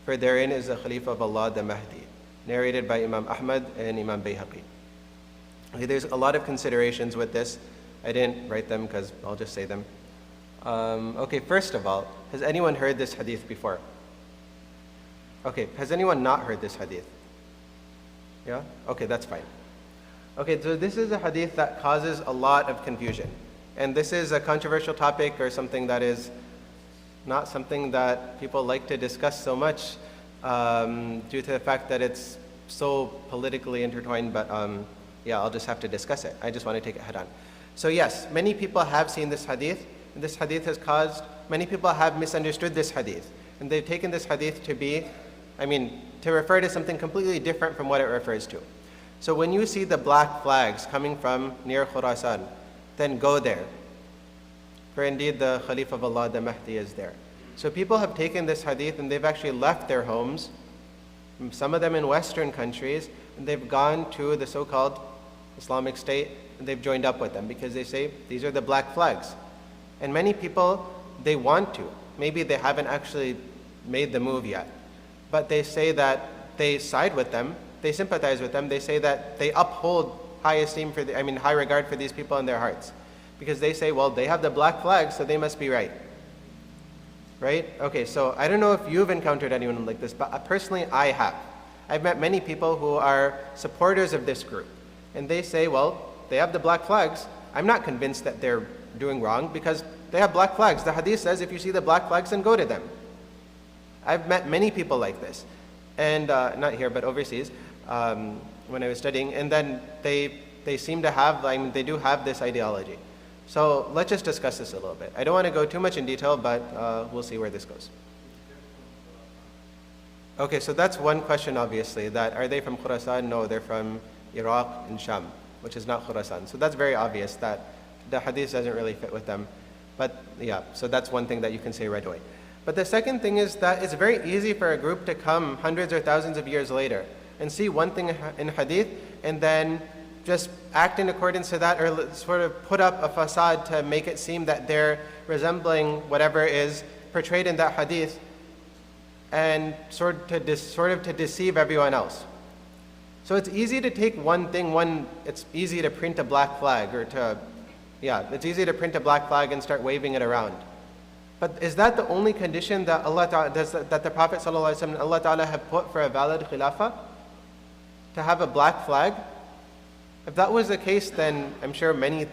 For therein is the Khalifa of Allah, the Mahdi, narrated by Imam Ahmad and Imam Bayhaqi. Okay, there's a lot of considerations with this. I didn't write them because I'll just say them. Okay, first of all, has anyone heard this hadith before? Okay, has anyone not heard this hadith? Yeah? Okay, that's fine. Okay, so this is a hadith that causes a lot of confusion. And this is a controversial topic or something that is not something that people like to discuss so much due to the fact that it's so politically intertwined, but yeah, I'll just have to discuss it. I just want to take it head on. So yes, many people have seen this hadith, and this hadith has caused, many people have misunderstood this hadith, and they've taken this hadith to be, to refer to something completely different from what it refers to. So when you see the black flags coming from near Khurasan, then go there. For indeed the Khalif of Allah, the Mahdi, is there. So people have taken this hadith and they've actually left their homes, some of them in Western countries, and they've gone to the so-called Islamic State and they've joined up with them because they say these are the black flags. And many people, they want to. Maybe they haven't actually made the move yet, but they say that they side with them, they sympathize with them, they say that they uphold high esteem for high regard for these people in their hearts. Because they say, well, they have the black flag, so they must be right. Right? Okay, so I don't know if you've encountered anyone like this, but personally I have. I've met many people who are supporters of this group. and they say, well, they have the black flags. I'm not convinced that they're doing wrong because they have black flags. The hadith says if you see the black flags, then go to them. I've met many people like this, and not here, but overseas, when I was studying, and then they seem to have, they do have this ideology. So let's just discuss this a little bit. I don't want to go too much in detail, but we'll see where this goes. Okay, so that's one question, obviously, that are they from Khurasan? No, they're from Iraq and Sham, which is not Khurasan. So that's very obvious that the hadith doesn't really fit with them. But yeah, so that's one thing that you can say right away. But the second thing is that it's very easy for a group to come hundreds or thousands of years later and see one thing in hadith and then just act in accordance to that, or sort of put up a facade to make it seem that they're resembling whatever is portrayed in that hadith, and sort of to deceive everyone else. So it's easy to take one thing, it's easy to print a black flag, it's easy to print a black flag and start waving it around. But is that the only condition that that the Prophet ﷺ and Allah Ta'ala have put for a valid khilafah? To have a black flag? If that was the case, then I'm sure many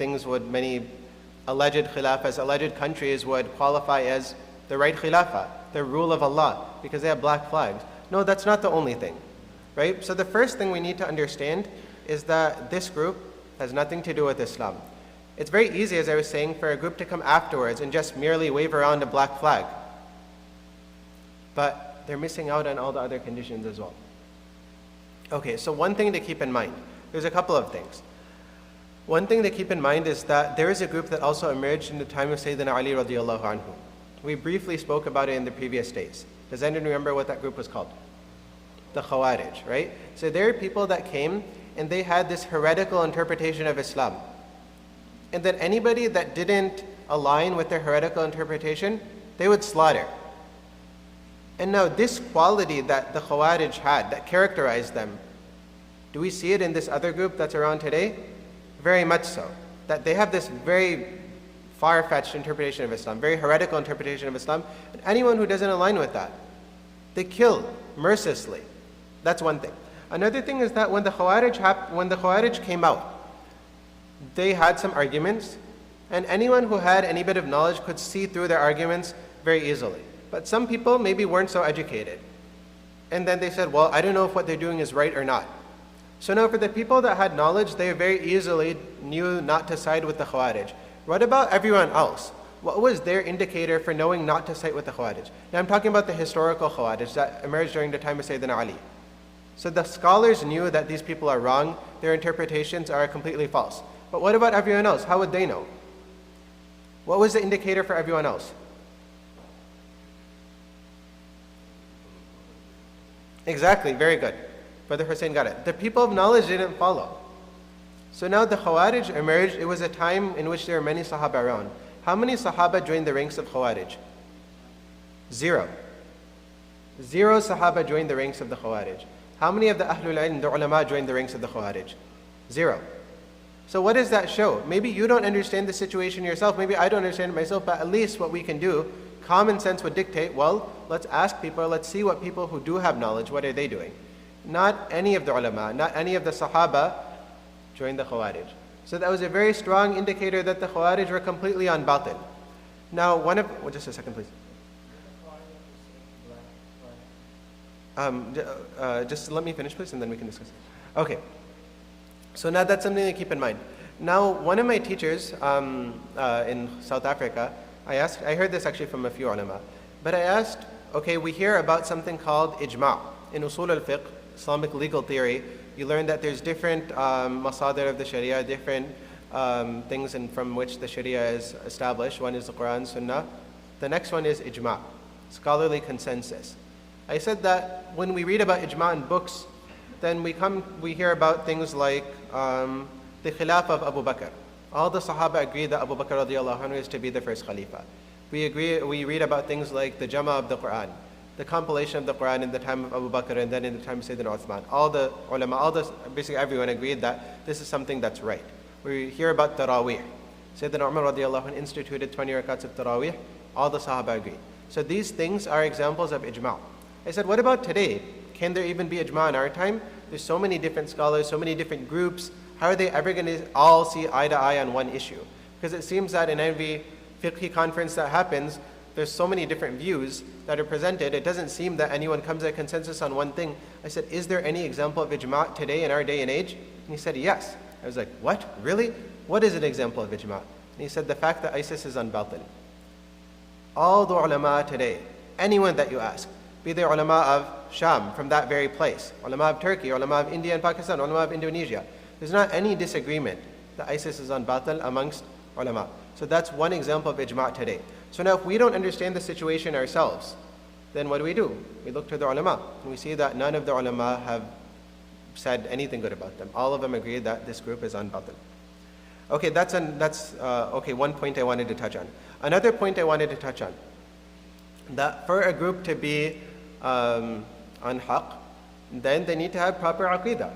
alleged khilafahs, alleged countries would qualify as the right khilafah, the rule of Allah, because they have black flags. No, that's not the only thing, right? So the first thing we need to understand is that this group has nothing to do with Islam. It's very easy, as I was saying, for a group to come afterwards and just merely wave around a black flag. But they're missing out on all the other conditions as well. Okay, so one thing to keep in mind, there's a couple of things. One thing to keep in mind is that there is a group that also emerged in the time of Sayyidina Ali radiallahu anhu. We briefly spoke about it in the previous days. Does anyone remember what that group was called? The Khawarij, right? So there are people that came and they had this heretical interpretation of Islam. And then anybody that didn't align with their heretical interpretation, they would slaughter. And now this quality that the Khawarij had, that characterized them, do we see it in this other group that's around today? Very much so. That they have this very far-fetched interpretation of Islam, very heretical interpretation of Islam, and anyone who doesn't align with that, they kill mercilessly. That's one thing. Another thing is that when the Khawarij came out, they had some arguments, and anyone who had any bit of knowledge could see through their arguments very easily. But some people maybe weren't so educated. And then they said, well, I don't know if what they're doing is right or not. So now for the people that had knowledge, they very easily knew not to side with the Khawarij. What about everyone else? What was their indicator for knowing not to side with the Khawarij? Now I'm talking about the historical Khawarij that emerged during the time of Sayyidina Ali. So the scholars knew that these people are wrong, their interpretations are completely false. But what about everyone else? How would they know? What was the indicator for everyone else? Exactly, very good. Brother Hussein got it. The people of knowledge didn't follow. So now the Khawarij emerged. It was a time in which there were many Sahaba around. How many Sahaba joined the ranks of Khawarij? 0. 0 Sahaba joined the ranks of the Khawarij. How many of the Ahlul Ilm, the ulama, joined the ranks of the Khawarij? 0. So what does that show? Maybe you don't understand the situation yourself, maybe I don't understand it myself, but at least what we can do, common sense would dictate, well, let's ask people, let's see what people who do have knowledge, what are they doing? Not any of the ulama, not any of the Sahaba joined the Khawarij. So that was a very strong indicator that the Khawarij were completely on batil. Now just a second please. Just let me finish please and then we can discuss. Okay. So now that's something to keep in mind. Now, one of my teachers in South Africa, I heard this actually from a few ulama, but I asked, okay, we hear about something called ijma'. In usul al-fiqh, Islamic legal theory, you learn that there's different masadir of the Sharia, different things from which the Sharia is established. One is the Quran, Sunnah. The next one is ijma', scholarly consensus. I said that when we read about ijma' in books, then we hear about things like the Khilafah of Abu Bakr. All the Sahaba agree that Abu Bakr radiallahu anhu is to be the first Khalifa. We read about things like the Jama of the Quran, the compilation of the Quran in the time of Abu Bakr and then in the time of Sayyidina Uthman. All the ulama, basically everyone agreed that this is something that's right. We hear about Taraweeh. Sayyidina Umar radiallahu anhu instituted 20 rakats of Taraweeh. All the Sahaba agree. So these things are examples of ijma'. I said, what about today? Can there even be ijma' in our time? There's so many different scholars, so many different groups. how are they ever going to all see eye to eye on one issue? Because it seems that in every fiqh conference that happens, there's so many different views that are presented. It doesn't seem that anyone comes to a consensus on one thing. I said, is there any example of ijma' today in our day and age? And he said, yes. I was like, what? Really? What is an example of ijma'? And he said, the fact that ISIS is on batil. All the ulama today, anyone that you ask, be they ulama of Sham, from that very place, ulama of Turkey, ulama of India and Pakistan, ulama of Indonesia, there's not any disagreement that ISIS is on batil amongst ulama. So that's one example of ijma' today. So now if we don't understand the situation ourselves, then what do? We look to the ulama, and we see that none of the ulama have said anything good about them. All of them agree that this group is on batil. Okay, that's one point I wanted to touch on. Another point I wanted to touch on, that for a group to be on haqq, then they need to have proper aqidah.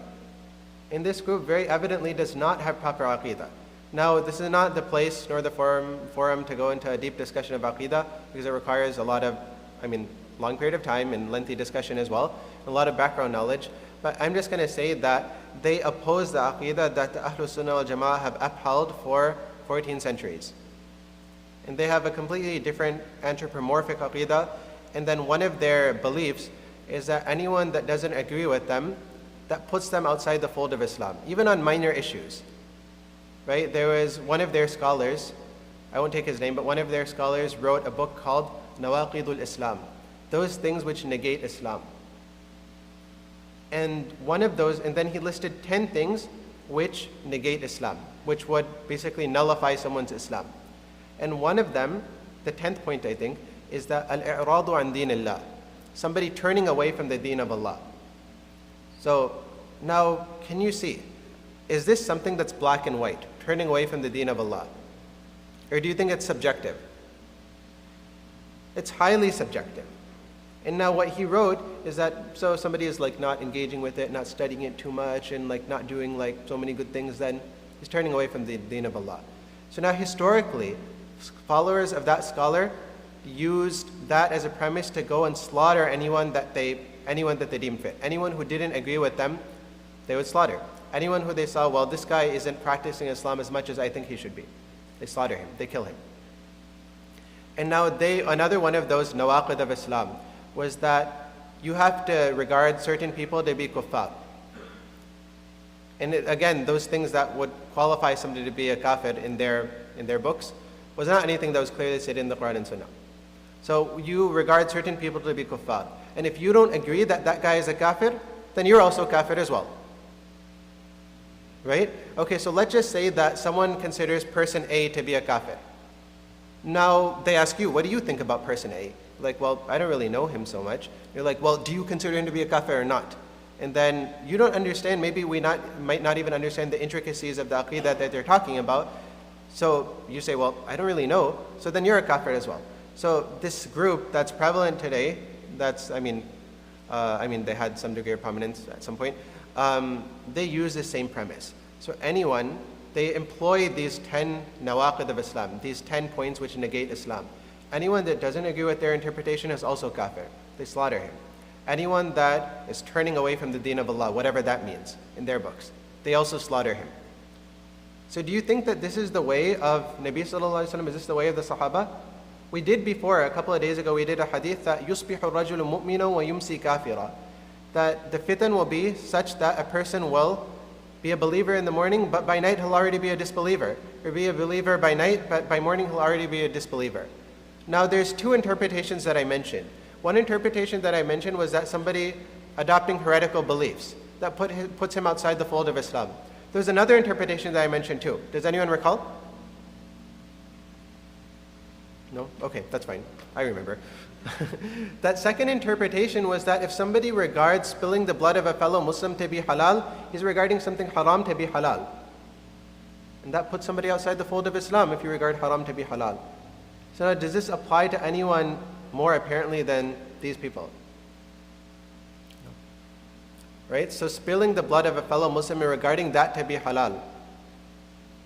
And this group very evidently does not have proper aqidah. Now, this is not the place nor the forum to go into a deep discussion of aqidah, because it requires long period of time and lengthy discussion as well, and a lot of background knowledge. But I'm just going to say that they oppose the aqidah that the Ahlus Sunnah wal Jama'ah have upheld for 14 centuries. And they have a completely different anthropomorphic aqidah. And then one of their beliefs is that anyone that doesn't agree with them, that puts them outside the fold of Islam, even on minor issues. Right? There was one of their scholars, I won't take his name, but one of their scholars wrote a book called Nawaqidul Islam, those things which negate Islam. And one of those, and then he listed 10 things which negate Islam, which would basically nullify someone's Islam. And one of them, the 10th point I think, is that al-i'radu an dinillah, somebody turning away from the deen of Allah. So now, can you see, is this something that's black and white, turning away from the deen of Allah? Or do you think it's subjective? It's highly subjective. And now what he wrote is that, so somebody is like not engaging with it, not studying it too much, and like not doing like so many good things, then he's turning away from the deen of Allah. So now historically, followers of that scholar used that as a premise to go and slaughter anyone that they deemed fit. Anyone who didn't agree with them, they would slaughter. Anyone who they saw, well, this guy isn't practicing Islam as much as I think he should be, they slaughter him, they kill him. And now another one of those nawaqid of Islam was that you have to regard certain people to be kuffar. And again, those things that would qualify somebody to be a kafir in their books was not anything that was clearly stated in the Quran and Sunnah. So you regard certain people to be kuffar. And if you don't agree that that guy is a kafir, then you're also kafir as well. Right? Okay, so let's just say that someone considers person A to be a kafir. Now they ask you, what do you think about person A? Like, well, I don't really know him so much. You're like, well, do you consider him to be a kafir or not? And then you don't understand, maybe might not even understand the intricacies of the aqidah that they're talking about. So you say, well, I don't really know. So then you're a kafir as well. So this group that's prevalent today, they had some degree of prominence at some point, they use the same premise. So they employ these 10 nawaqid of Islam, these 10 points which negate Islam. Anyone that doesn't agree with their interpretation is also kafir. They slaughter him. Anyone that is turning away from the deen of Allah, whatever that means in their books, they also slaughter him. So do you think that this is the way of Nabi Sallallahu Alaihi Wasallam? Is this the way of the Sahaba? We did before, a couple of days ago, we did a hadith that يُصْبِحُ الرَّجُلُ مُؤْمِنًا وَيُمْسِي كَافِرًا, that the fitan will be such that a person will be a believer in the morning, but by night he'll already be a disbeliever. Or be a believer by night, but by morning he'll already be a disbeliever. Now there's two interpretations that I mentioned. One interpretation that I mentioned was that somebody adopting heretical beliefs, that puts him outside the fold of Islam. There's another interpretation that I mentioned too. Does anyone recall? No? Okay, that's fine. I remember. That second interpretation was that if somebody regards spilling the blood of a fellow Muslim to be halal, he's regarding something haram to be halal. And that puts somebody outside the fold of Islam if you regard haram to be halal. So now, does this apply to anyone more apparently than these people? No. Right? So spilling the blood of a fellow Muslim and regarding that to be halal,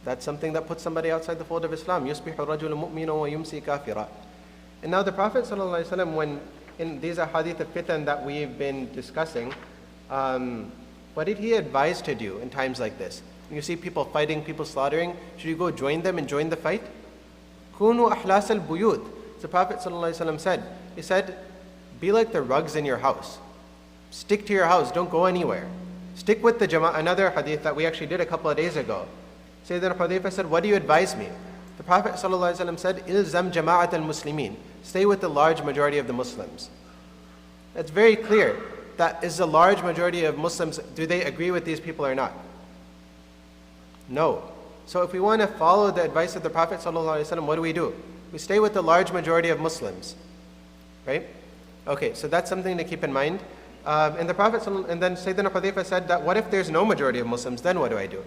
that's something that puts somebody outside the fold of Islam. يُصْبِحُ الرَّجُلُ مُؤْمِنًا وَيُمْسِي كَافِرًا. And now the Prophet ﷺ, when in these ahadith of fitan that we've been discussing, what did he advise to do in times like this? You see people fighting, people slaughtering, should you go join them and join the fight? Kunu ahlas al-buyut. The Prophet ﷺ said, he said, be like the rugs in your house. Stick to your house, don't go anywhere. Stick with the jama'ah. Another hadith that we actually did a couple of days ago. Sayyidina Hudayfa said, what do you advise me? The Prophet ﷺ said, ilzam jama'at al-muslimin. Stay with the large majority of the Muslims. That's very clear. That is the large majority of Muslims, do they agree with these people or not? No. So if we want to follow the advice of the Prophet ﷺ, what do? We stay with the large majority of Muslims. Right? Okay, so that's something to keep in mind. And the Prophet and then Sayyidina Hudayfa said that what if there's no majority of Muslims, then what do?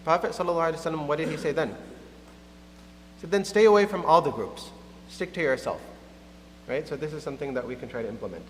Prophet ﷺ, what did he say then? So then stay away from all the groups. Stick to yourself. Right? So this is something that we can try to implement.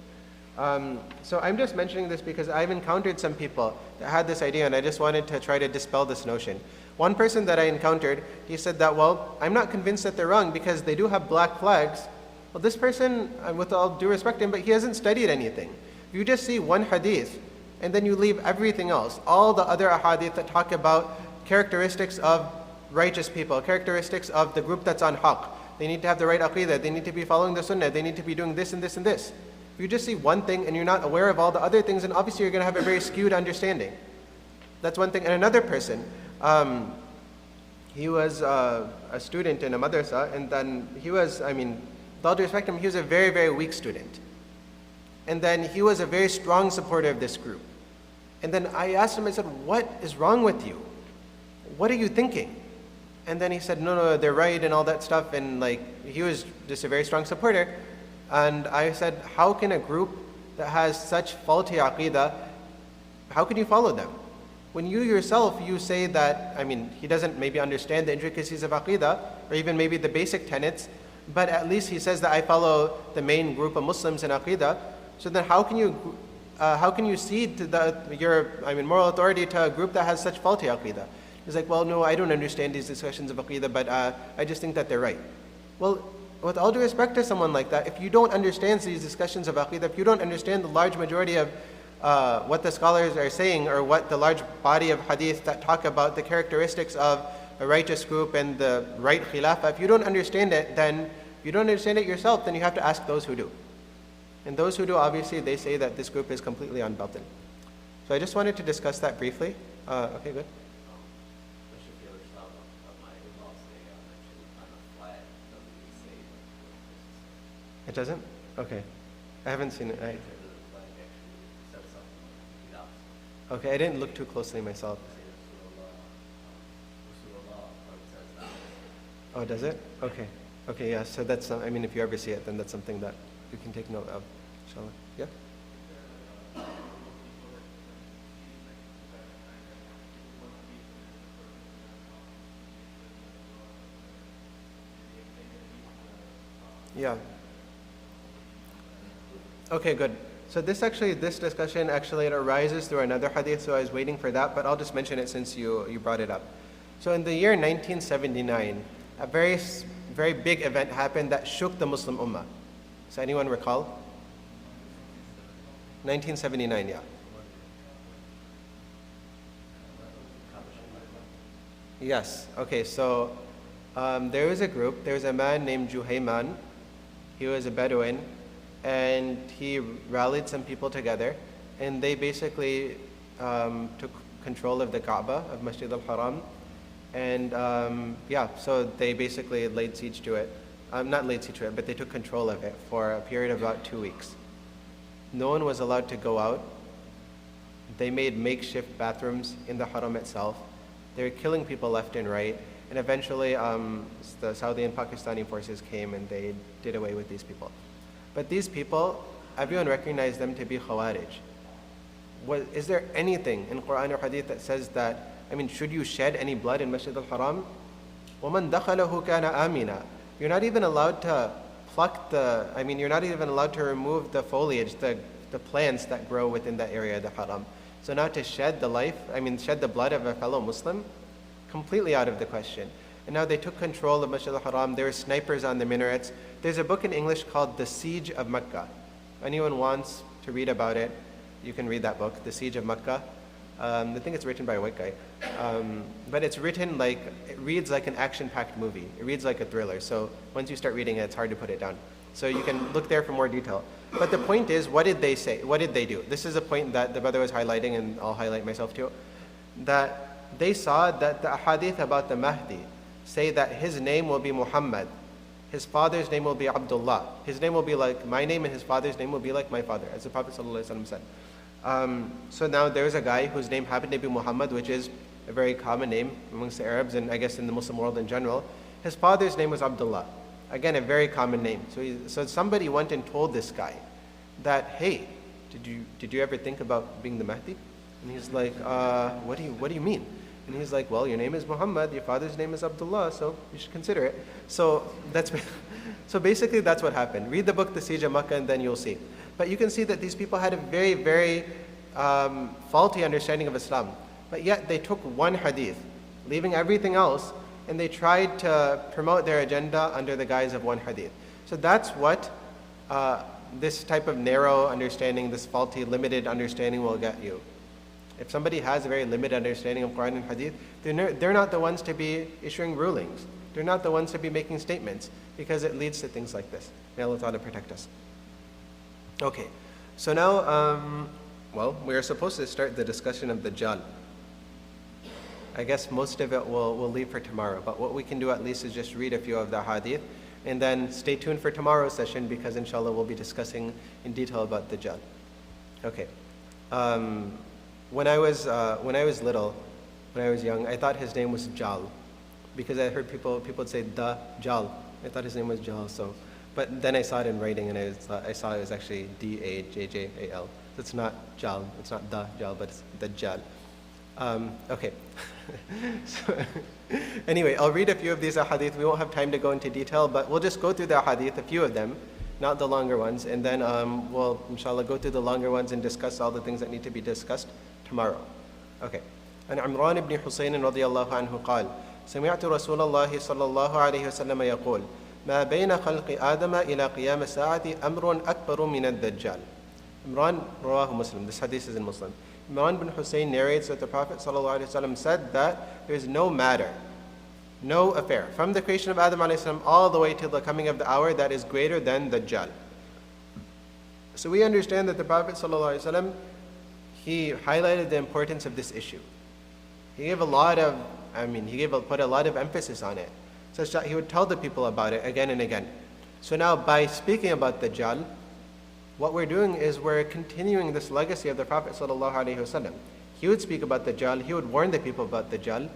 So I'm just mentioning this because I've encountered some people that had this idea, and I just wanted to try to dispel this notion. One person that I encountered, he said that, well, I'm not convinced that they're wrong because they do have black flags. Well, this person, with all due respect to him, but he hasn't studied anything. If you just see one hadith, and then you leave everything else, all the other ahadith that talk about characteristics of righteous people, characteristics of the group that's on haqq. They need to have the right aqidah, they need to be following the sunnah, they need to be doing this and this and this. If you just see one thing and you're not aware of all the other things, then obviously you're going to have a very skewed understanding. That's one thing. And another person, he was a student in a madrasa, and then he was, with all due respect to him, he was a very, very weak student. And then he was a very strong supporter of this group. And then I asked him, I said, what is wrong with you? What are you thinking? And then he said, no, they're right and all that stuff. And he was just a very strong supporter. And I said, how can a group that has such faulty aqidah, how can you follow them? When you yourself, you say that, he doesn't maybe understand the intricacies of aqidah, or even maybe the basic tenets, but at least he says that I follow the main group of Muslims in aqidah. So then how can you cede to your moral authority to a group that has such faulty aqidah? He's like, well, no, I don't understand these discussions of aqidah, but I just think that they're right. Well, with all due respect to someone like that, if you don't understand these discussions of aqidah, if you don't understand the large majority of what the scholars are saying, or what the large body of hadith that talk about the characteristics of a righteous group and the right khilafah, if you don't understand it, then if you don't understand it yourself, then you have to ask those who do. And those who do, obviously, they say that this group is completely on batil. So I just wanted to discuss that briefly. Okay, good. It doesn't? Okay. I haven't seen it. Okay, I didn't look too closely myself. Oh, does it? Okay. Okay, yeah, so that's, if you ever see it, then that's something that you can take note of. Inshallah. Yeah? Yeah. Okay, good. So this discussion it arises through another hadith, so I was waiting for that, but I'll just mention it since you brought it up. So in the year 1979, a very, very big event happened that shook the Muslim Ummah. Does anyone recall? 1979, yeah. Yes, okay, so there was a man named Juhayman. He was a Bedouin, and he rallied some people together, and they basically took control of the Kaaba, of Masjid al-Haram, and so they basically laid siege to it. Not laid siege to it, but they took control of it for a period of about 2 weeks. No one was allowed to go out. They made makeshift bathrooms in the Haram itself. They were killing people left and right, and eventually the Saudi and Pakistani forces came and they did away with these people. But these people, everyone recognized them to be Khawarij. Is there anything in Quran or Hadith that says that, should you shed any blood in Masjid al-Haram? وَمَنْ دَخَلَهُ كَانَ آمِنًا. You're not even allowed to pluck you're not even allowed to remove the foliage, the plants that grow within that area of the Haram. So now to shed the blood of a fellow Muslim, completely out of the question. And now they took control of Masjid al-Haram. There were snipers on the minarets. There's a book in English called The Siege of Mecca. Anyone wants to read about it, you can read that book, The Siege of Mecca. I think it's written by a white guy. But it's written like, it reads like an action-packed movie. It reads like a thriller. So once you start reading it, it's hard to put it down. So you can look there for more detail. But the point is, what did they say? What did they do? This is a point that the brother was highlighting, and I'll highlight myself too. That they saw that the ahadith about the Mahdi say that his name will be Muhammad. His father's name will be Abdullah. His name will be like my name, and his father's name will be like my father, as the Prophet ﷺ said. So now there's a guy whose name happened to be Muhammad, which is a very common name amongst the Arabs and I guess in the Muslim world in general. His father's name was Abdullah. Again, a very common name. So somebody went and told this guy that, hey, did you ever think about being the Mahdi? And he's like, what do you mean? And he's like, well, your name is Muhammad, your father's name is Abdullah, so you should consider it. So basically that's what happened. Read the book, The Siege of Makkah, and then you'll see. But you can see that these people had a very, very faulty understanding of Islam. But yet they took one hadith, leaving everything else, and they tried to promote their agenda under the guise of one hadith. So that's what this type of narrow understanding, this faulty, limited understanding will get you. If somebody has a very limited understanding of Quran and Hadith, they're not the ones to be issuing rulings. They're not the ones to be making statements, because it leads to things like this. May Allah Ta'ala protect us. Okay, so now, we are supposed to start the discussion of the Dajjal. I guess most of it we'll leave for tomorrow, but what we can do at least is just read a few of the Hadith, and then stay tuned for tomorrow's session, because inshallah we'll be discussing in detail about the Dajjal. Okay. When I was little, when I was young, I thought his name was Jal, because I heard people would say the Jal. I thought his name was Jal. But then I saw it in writing, and I saw it was actually Dajjal. So it's not Jal, it's not the Jal, but it's the Jal. Okay. So, anyway, I'll read a few of these ahadith. We won't have time to go into detail, but we'll just go through the ahadith, a few of them, not the longer ones, and then we'll inshallah go through the longer ones and discuss all the things that need to be discussed tomorrow. Okay. عن عمران بن حسين رضي الله عنه قال سمعت رسول الله صلى الله عليه وسلم يقول ما بين خلق آدم إلى قيام الساعة أمر أكبر من الدجال. Imran رواه Muslim. This hadith is in Muslim. Imran bin Hussein narrates that the Prophet ﷺ said that there is no matter, no affair, from the creation of Adam ﷺ all the way till the coming of the hour that is greater than Dajjal. So we understand that the Prophet ﷺ, he highlighted the importance of this issue. He gave put a lot of emphasis on it, such that he would tell the people about it again and again. So now by speaking about Dajjal, what we're doing is we're continuing this legacy of the Prophet ﷺ. He would speak about Dajjal, he would warn the people about Dajjal,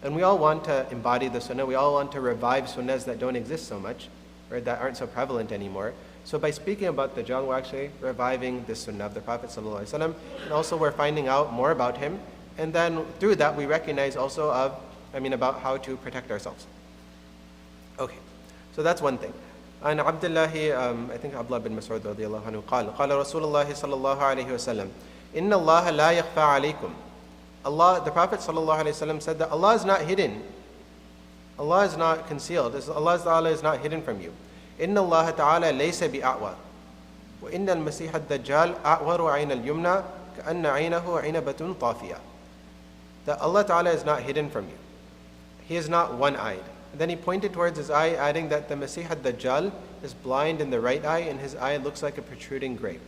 and we all want to embody the Sunnah, we all want to revive Sunnahs that don't exist so much, or that aren't so prevalent anymore. So by speaking about Dajjal, we're actually reviving the Sunnah of the Prophet ﷺ, and also we're finding out more about him, and then through that we recognize also about how to protect ourselves. Okay, so that's one thing. عن عبد الله I think Abdullah bin Mas'ud رضي الله عنه قال قال رسول الله صلى الله عليه وسلم إن الله لا يخفى عليكم. Allah, the Prophet صلى الله عليه وسلم said that Allah is not hidden. Allah is not concealed. Allah Ta'ala is not hidden from you. إن الله تعالى ليس بأعور وإن المسيح الدجال أعور عين اليمنى كأن عينه عنبة طافية. That Allah Ta'ala is not hidden from you. He is not one-eyed. Then he pointed towards his eye, adding that the Masih ad-Dajjal is blind in the right eye and his eye looks like a protruding grape.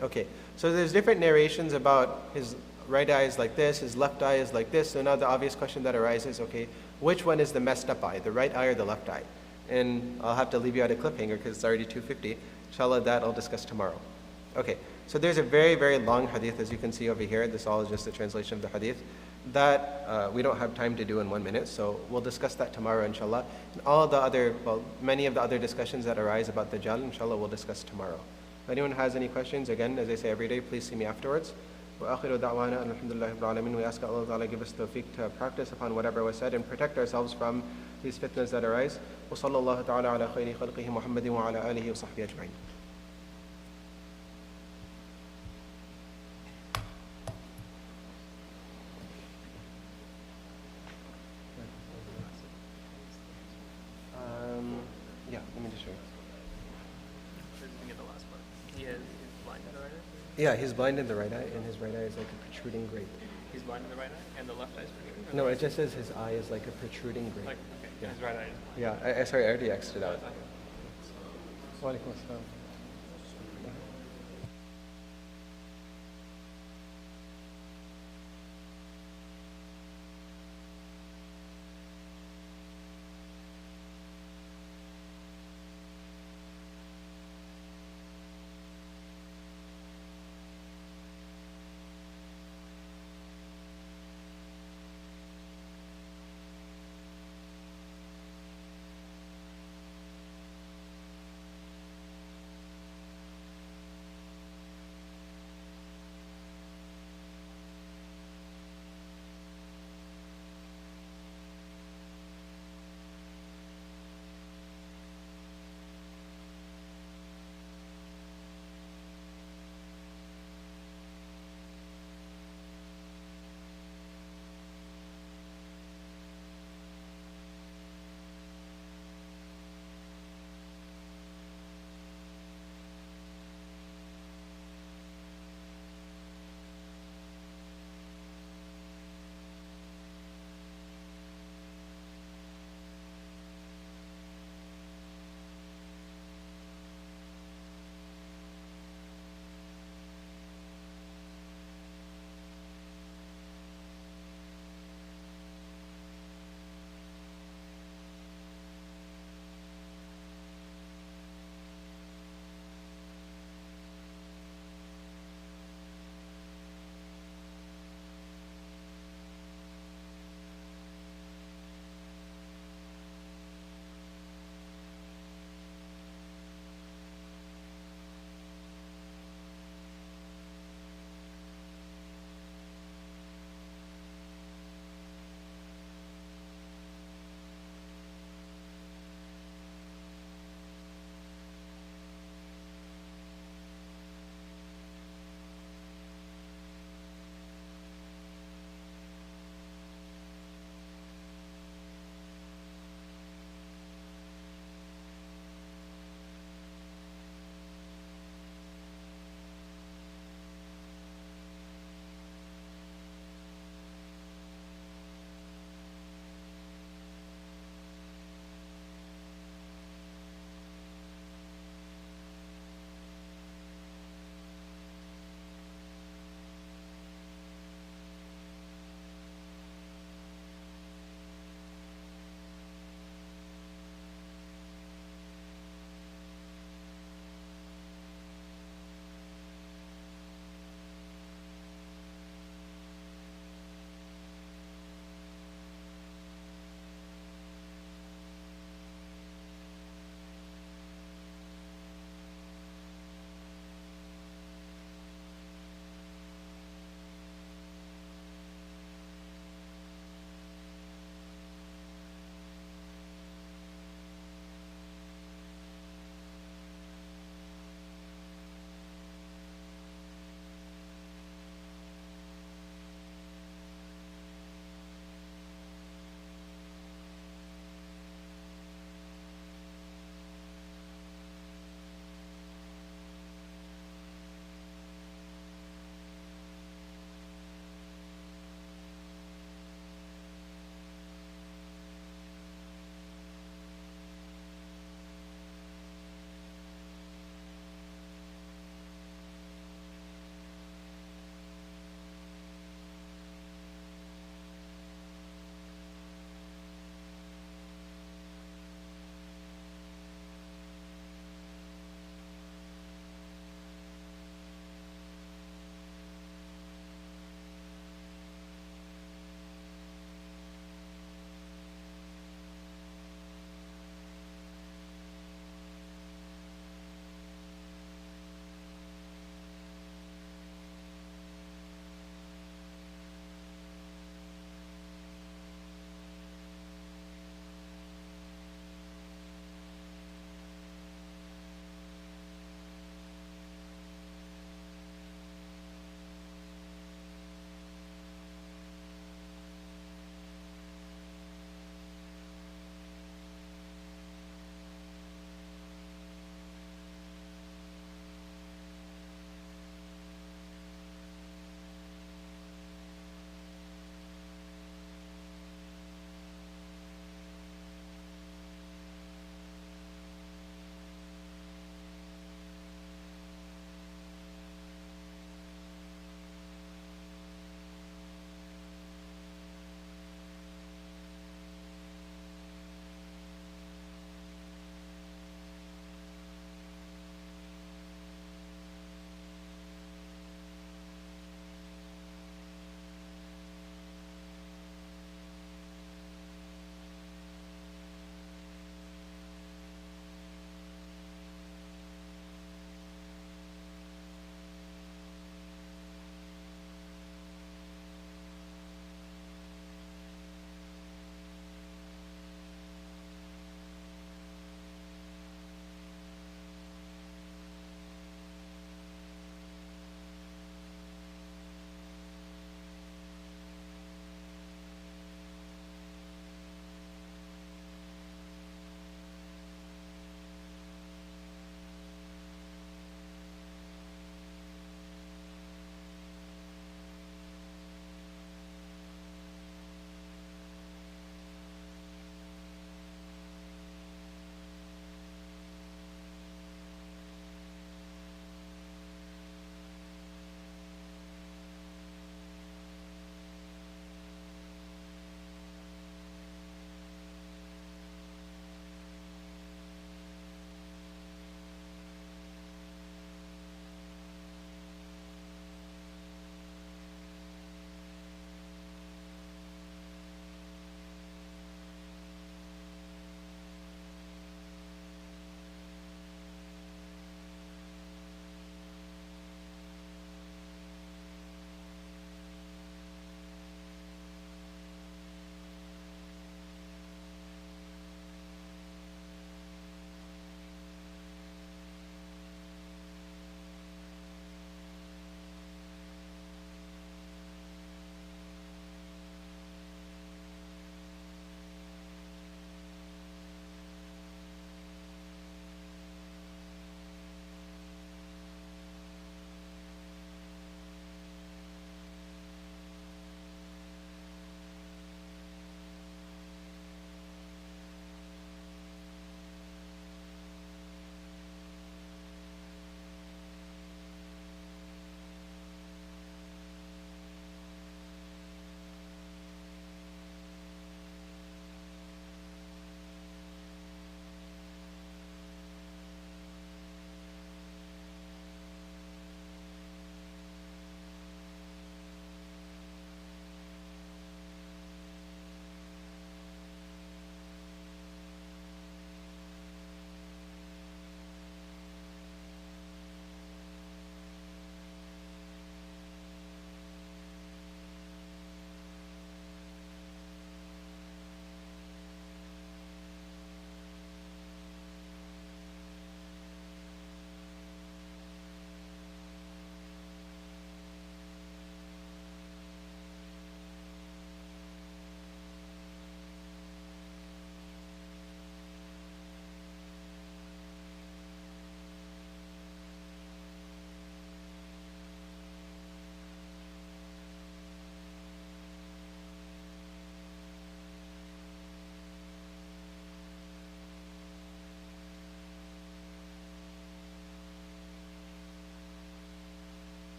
Okay, so there's different narrations about his right eye is like this, his left eye is like this. So now the obvious question that arises, okay, which one is the messed up eye, the right eye or the left eye? And I'll have to leave you at a cliffhanger because it's already 2:50. Inshallah, that I'll discuss tomorrow. Okay, so there's a very, very long hadith, as you can see over here. This all is just a translation of the hadith that we don't have time to do in 1 minute, so we'll discuss that tomorrow, inshallah. And many of the other discussions that arise about the Dajjal, inshallah, we'll discuss tomorrow. If anyone has any questions, again, as I say every day, please see me afterwards. وآخر دعوانا أن الحمد لله رب العالمين. We ask Allah Ta'ala give us tawfiq to practice upon whatever was said and protect ourselves from these fitnas that arise. وصلى الله تعالى على خير خلقه محمد وعلى آله وصحبه أجمعين. Let me get the last part. He is blind already? Yeah, he's blind in the right eye, and his right eye is like a protruding grape. He's blind in the right eye, and the left eye is protruding? Or No, the it just says his eye is like a protruding grape. like, okay, Yeah. his right eye is blind. Yeah, sorry, I already X'd it out. Okay. Wa alaikum assalam.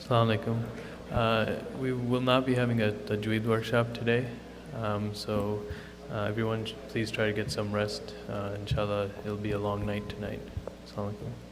Assalamu alaikum. We will not be having a Tajweed workshop today, so everyone please try to get some rest. Inshallah, it'll be a long night tonight. Assalamu alaikum.